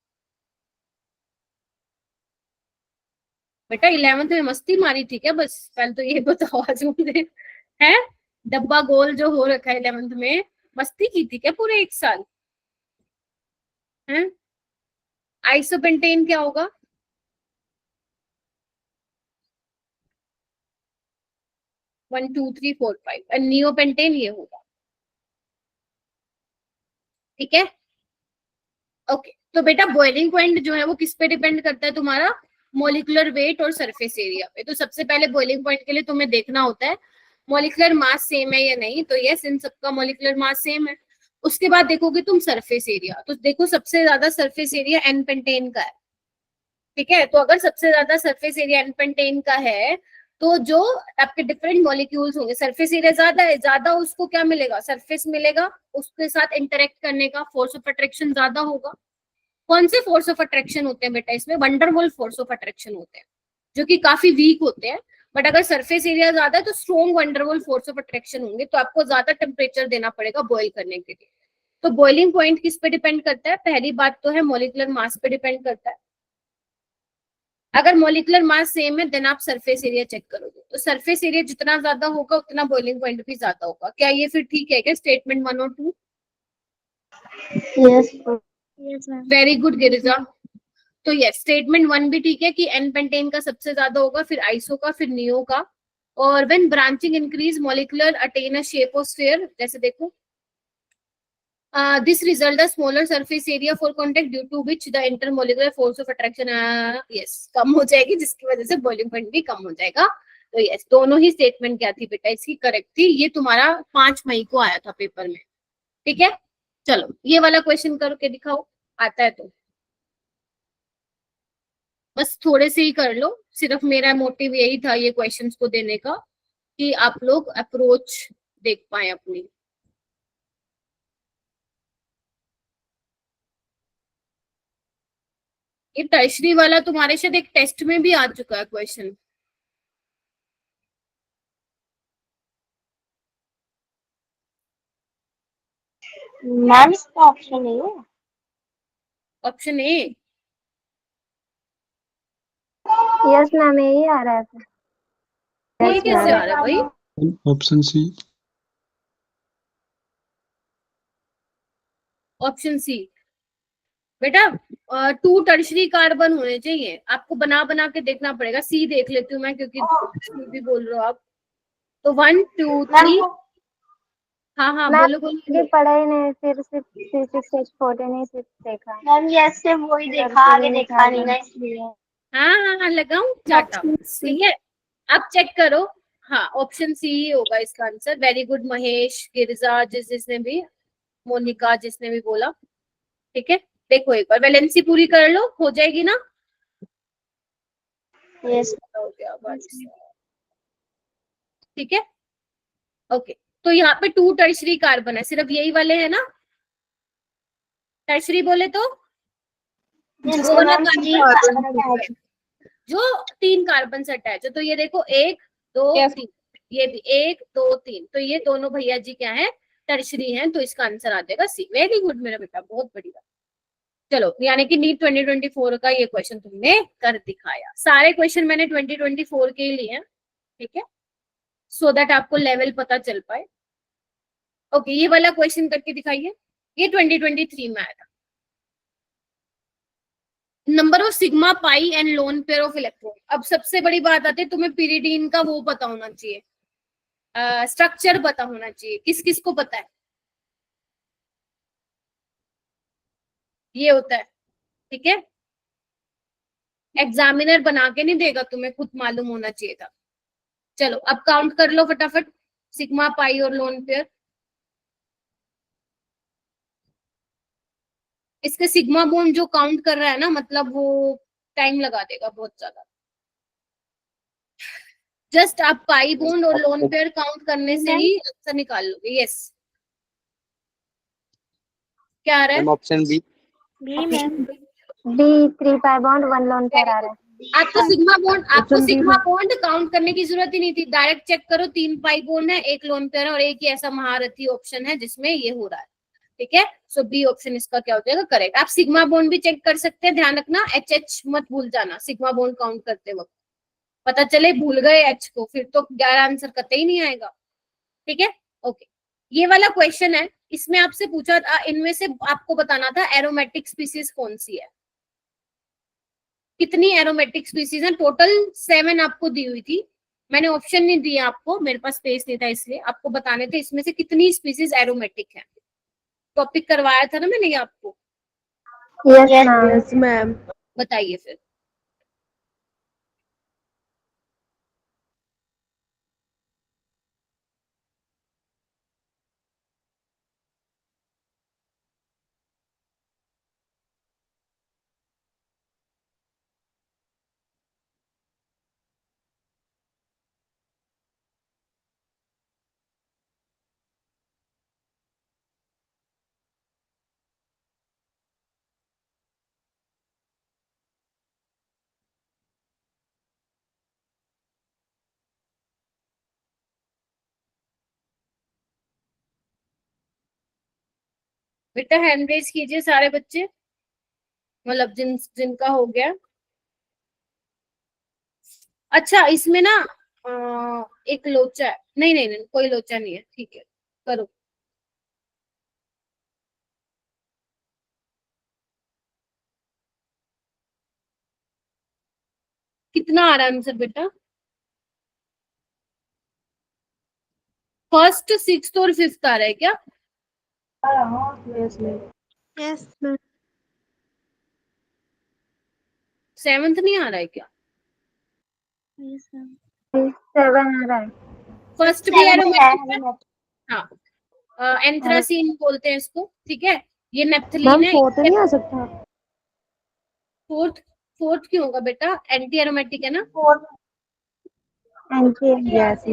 बेटा 11th में मस्ती मारी थी क्या? बस पहले तो ये बताओ आज मुझे, है डब्बा गोल जो हो रखा है 11th में, मस्ती की थी क्या पूरे 1 साल? है आइसोपेंटेन क्या होगा? 1 2 3 4 5, और नियोपेंटेन ये होगा। ठीक है, ओके। तो बेटा बॉइलिंग पॉइंट जो है वो किस पे डिपेंड करता है? तुम्हारा मोलिकुलर वेट और सरफेस एरिया पे। तो सबसे पहले बॉइलिंग पॉइंट के लिए तुम्हें देखना होता है मोलिकुलर मास सेम है या नहीं। तो यस, इन सबका मोलिकुलर मास सेम है। उसके बाद देखोगे तुम सरफेस एरिया, तो देखो सबसे ज्यादा सरफेस एरिया एन पेंटेन का है। ठीक है, तो अगर सबसे ज्यादा सरफेस एरिया एन पेंटेन का है, तो जो आपके डिफरेंट मॉलिक्यूल्स होंगे, सरफेस एरिया ज्यादा है, ज्यादा उसको क्या मिलेगा? सरफेस मिलेगा, उसके साथ इंटरेक्ट करने का फोर्स ऑफ अट्रैक्शन ज्यादा होगा। कौन से फोर्स ऑफ अट्रैक्शन होते हैं बेटा इसमें? वंडरवॉल फोर्स ऑफ अट्रैक्शन होते हैं, जो कि काफी वीक होते हैं। बट अगर सरफेस एरिया ज्यादा है तो strong van der Waals force of attraction होंगे। तो आपको ज्यादा टेम्परेचर देना पड़ेगा बॉईल करने के लिए। तो बॉइलिंग पॉइंट किस पे डिपेंड करता है? पहली बात तो है मॉलिक्यूलर मास पे डिपेंड करता है। अगर मॉलिक्यूलर मास सेम है देन आप सरफेस एरिया चेक करोगे, तो सरफेस एरिया जितना ज्यादा होगा उतना बॉइलिंग पॉइंट भी ज्यादा होगा। क्या ये फिर ठीक है क्या स्टेटमेंट 1 और 2? Yes yes ma'am. Very good Girija. तो यस स्टेटमेंट 1 भी ठीक है कि एन पेंटेन का सबसे ज्यादा होगा, फिर आइसो का, फिर नियो का। और when branching increase molecular attain a shape of sphere, जैसे देखो this result the smaller surface area for contact due to which the intermolecular force of attraction yes कम हो जाएगी, जिसकी वजह से बॉइलिंग पॉइंट भी कम हो जाएगा। तो यस दोनों ही स्टेटमेंट क्या थी बेटा इसकी करेक्ट थी। ये तुम्हारा 5 मई को आया था पेपर में, ठीक है। चलो ये वाला क्वेश्चन करके दिखाओ, आता है तो बस थोड़े से ही कर लो। सिर्फ मेरा मोटिव यही था ये क्वेश्चंस को देने का कि आप लोग अप्रोच देख पाए अपनी। ये टर्शरी वाला तुम्हारे शायद एक टेस्ट में भी आ चुका है क्वेश्चन। मैम इसका ऑप्शन नहीं है। ऑप्शन ए यस मैम यही आ रहा है। ये कैसे आ रहा है भाई? Option C. ऑप्शन सी बेटा 2 टर्शरी कार्बन होने चाहिए, आपको बना बना के देखना पड़ेगा। सी देख लेती हूँ मैं क्योंकि सी भी बोल रहे हो आप। तो 1 2 3 हाँ हाँ बोलो बोलो। ये पढ़ा ही नहीं, फिर सिर्फ C6H14 ही सिर्फ देखा। मैम ये सिर्फ वही देखा, आगे देखा नहीं ना इसलिए। हाँ हाँ हाँ लगाऊं चाटा, ठीक है आप चेक करो। हाँ ऑप्शन सी ही होगा इसका answer. Very good Mahesh, Girija, जिसने भी, मोनिका जिसने भी बोला, ठीक है। देखो एक बार वैलेंसी पूरी कर लो, हो जाएगी ना? यस हो गया बस, ठीक है ओके। तो यहाँ पे 2 टर्शरी कार्बन है, सिर्फ यही वाले है ना टर्शरी बोले तो? जो वाला कार्बन जो 3 कार्बन से अटैच है। तो ये देखो 1 2 3, ये भी 1 2 3, तो ये दोनों भैया जी क्या है टर्शरी हैं, तो इसका आंसर आ जाएगा सी। वेरी गुड मेरा बेटा, बहुत बढ़िया। चलो यानी कि नीट 2024 का ये क्वेश्चन तुमने कर दिखाया। सारे क्वेश्चन मैंने 2024 के ही लिए हैं, ठीक है, सो दैट आपको लेवल पता चल पाए। ओके ये वाला क्वेश्चन करके दिखाइए, ये 2023 में आया था। Number of sigma pi and lone pair of electron. अब सबसे बड़ी बात आती है, तुम्हें पीरिडीन का वो पता होना चाहिए, स्ट्रक्चर पता होना चाहिए। किस किस को पता है? ये होता है, ठीक है, एग्जामिनर बना के नहीं देगा, तुम्हें खुद मालूम होना चाहिए था। चलो अब काउंट कर लो फटाफट सिग्मा पाई और लोन पेयर। इसके सिग्मा बॉन्ड जो काउंट कर रहा है ना, मतलब वो टाइम लगा देगा बहुत ज्यादा। जस्ट आप पाई बॉन्ड और लोन पेयर काउंट करने से ही आंसर निकाल लोगे। यस क्या आ रहा है? Option B. B ma'am. B 3 pi bond 1 lone pair आ रहा है। आपको सिग्मा बॉन्ड काउंट करने की जरूरत ही नहीं थी, डायरेक्ट चेक करो 3 पाई बॉन्ड है, 1 लोन पेयर है और एक ही ऐसा महारथी ऑप्शन है जिसमें ये हो रहा है, ठीक है। सो बी ऑप्शन इसका क्या हो जाएगा करेक्ट। आप सिग्मा बॉन्ड भी चेक कर सकते हैं, ध्यान रखना एच एच मत भूल जाना सिग्मा बॉन्ड काउंट करते वक्त, पता चले भूल गए एच को, फिर तो 11 आंसर कतई ही नहीं आएगा, ठीक है ओके। ये वाला क्वेश्चन है, इसमें आपसे पूछा था इनमें से आपको बताना था एरोमेटिक स्पीसीज कौन सी है। कितनी एरोमेटिक स्पीसीज हैं? टोटल 7 आपको दी हुई थी, मैंने ऑप्शन नहीं दिया आपको, मेरे पास स्पेस नहीं था, इसलिए आपको बताने थे इसमें से कितनी स्पीसीज एरोमेटिक है। टॉपिक करवाया था ना मैंने ये आपको, यस मैम। बताइए फिर। बेटा हैंड रेज कीजिए सारे बच्चे, मतलब जिनका हो गया। अच्छा इसमें ना एक लोचा है, नहीं नहीं नहीं कोई लोचा नहीं है, ठीक है करो। कितना आ रहा है आंसर बेटा? फर्स्ट, सिक्स्थ और फिफ्थ आ रहा है क्या? Yes ma'am. सेवंथ नहीं आ रहा है क्या? 7 आ रहा है। फर्स्ट भी 7 एरोमेटिक है, है। हाँ एंथ्रासीन बोलते हैं इसको, ठीक है। ये नेप्थलीन मैम है। 4 नहीं आ सकता? फोर्थ, फोर्थ क्यों होगा बेटा? एंटी एरोमेटिक है ना। Yes ma'am, yes.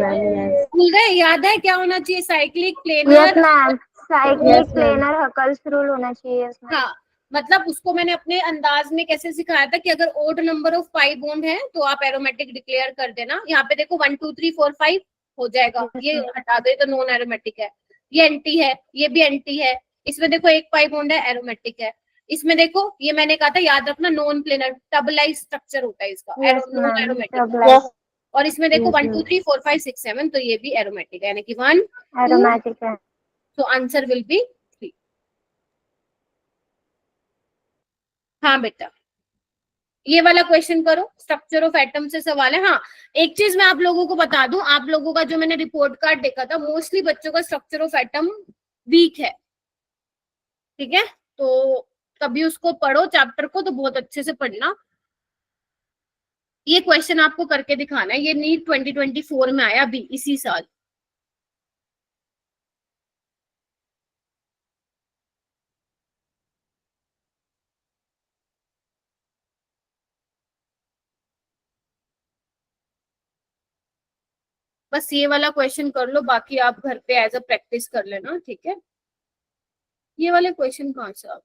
भूल गए? याद है क्या होना चाहिए? Cyclic yes planar. Ma'am, cyclic planar Huckel's rule होना चाहिए। Yes ma'am. हाँ मतलब उसको मैंने अपने अंदाज में कैसे सिखाया था कि अगर ओड नंबर ऑफ 5 बॉन्ड है तो आप एरोमेटिक डिक्लेयर कर देना। यहाँ पे देखो 1 2 3 4 5 हो जाएगा, ये हटा दे तो नॉन एरोमेटिक है। ये एंटी है, ये भी एंटी है। इसमें देखो एक 5 बॉन्ड है, एरोमेटिक है। इसमें देखो ये मैंने कहा था याद रखना, नॉन प्लेनर टबलाइज स्ट्रक्चर होता है इसका, नॉन एरोमेटिक। और इसमें देखो 1 2 3 4 5 6 7, तो ये भी एरोमेटिक है, यानी कि 1 एरोमेटिक है। तो आंसर विल बी 3। हाँ बेटा ये वाला क्वेश्चन करो, स्ट्रक्चर ऑफ एटम से सवाल है। हाँ एक चीज मैं आप लोगों को बता दूं, आप लोगों का जो मैंने रिपोर्ट कार्ड देखा था मोस्टली बच्चों का स्ट्रक्चर ऑफ एटम वीक है, ठीक है। तो कभी उसको पढ़ो चैप्टर को तो बहुत अच्छे से पढ़ना। ये क्वेश्चन आपको करके दिखाना है, ये नीट 2024 में आया अभी इसी साल। बस ये वाला क्वेश्चन कर लो, बाकी आप घर पे एज अ प्रैक्टिस कर लेना, ठीक है। ये वाले क्वेश्चन कहाँ से आप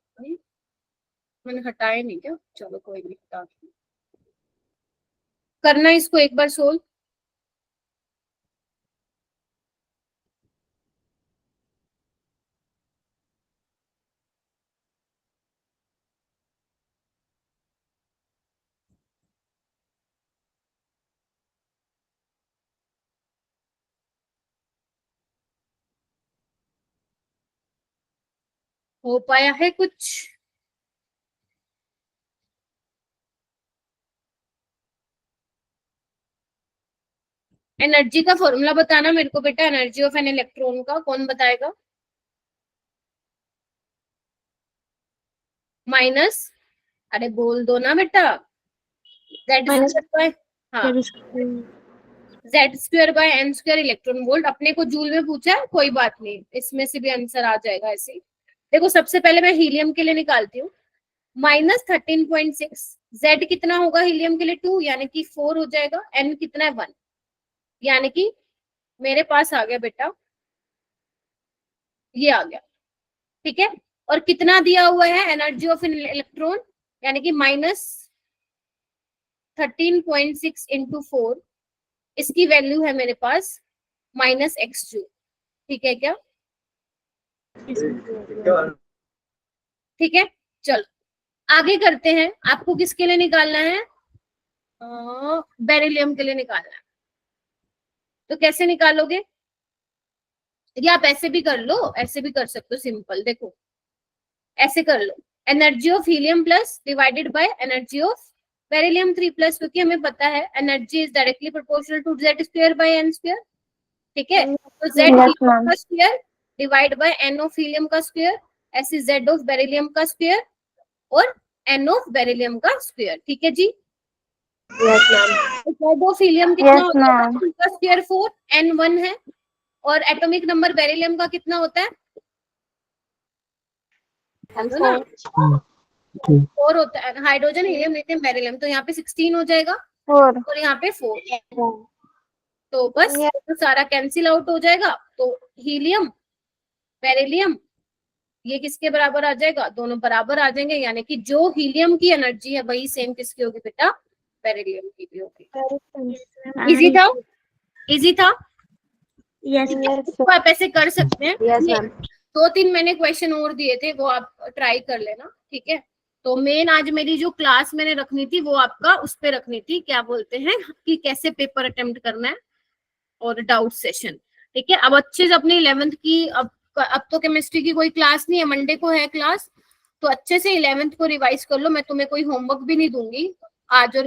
मैंने हटाए नहीं क्या? चलो कोई नहीं, हटा करना इसको एक बार सोल्व। हो पाया है कुछ? एनर्जी का फॉर्मूला बताना मेरे को बेटा, एनर्जी ऑफ एन इलेक्ट्रॉन का कौन बताएगा? माइनस, अरे बोल दो ना बेटा, जेड स्क्वायर बाय, हाँ Z square by N square electron volt. अपने को जूल में पूछा है, कोई बात नहीं, इसमें से भी आंसर आ जाएगा ऐसे ही। देखो सबसे पहले मैं हीलियम के लिए निकालती हूँ, -13.6, जेड कितना होगा हीलियम के लिए? 2, यानी कि 4 हो जाएगा। एन कितना है? 1, यानी कि मेरे पास आ गया बेटा, ये आ गया, ठीक है। और कितना दिया हुआ है एनर्जी ऑफ एन इलेक्ट्रॉन, यानी कि -13.6 इंटू 4, इसकी वैल्यू है मेरे पास -x जूल, ठीक है क्या? ठीक है चलो आगे करते हैं। आपको किसके लिए निकालना है? बेरिलियम के लिए निकालना है। तो कैसे निकालोगे? या आप ऐसे भी कर लो, ऐसे भी कर सकते हो, सिंपल देखो ऐसे कर लो, energy of helium plus divided by energy of beryllium 3 plus, क्योंकि हमें पता है energy is directly proportional to Z square by N square, ठीक है। तो जेड हीलियम का square divide by N of helium का स्क्वायर, ऐसे जेड ऑफ बेरिलियम का स्क्वायर और एन ऑफ बेरिलियम का स्क्वायर, ठीक है जी। जेड ऑफ हीलियम कितना होता है? उसका स्क्वायर 4, एन 1 है, और एटॉमिक नंबर बेरिलियम का कितना होता है? 4 होता है। हाइड्रोजन हीलियम लिथियम बेरिलियम, तो यहाँ पे 16 हो जाएगा 4 और यहाँ पे 4, तो बस तो सारा कैंसिल आउट हो जाएगा। तो हीलियम बेरिलियम ये किसके बराबर आ जाएगा? दोनों बराबर आ जाएंगे, यानी कि जो हीलियम की एनर्जी है वही सेम किसकी होगी बेटा? बेरिलियम की भी होगी। इजी था? इजी था? यस इसको आप ऐसे कर सकते हैं। 2-3 मैंने क्वेश्चन और दिए थे, वो आप ट्राई कर लेना, ठीक है। तो मेन आज मेरी जो क्लास मैंने रखनी थी वो आपका उस पे रखनी थी, क्या बोलते हैं कि कैसे पेपर अटेम्प्ट करना है और डाउट सेशन, ठीक है। अब अच्छे से अपनी 11th की, अब तो केमिस्ट्री की कोई क्लास नहीं है, मंडे को है क्लास, तो अच्छे से 11th को रिवाइज कर लो। मैं तुम्हें कोई होमवर्क भी नहीं दूंगी आज और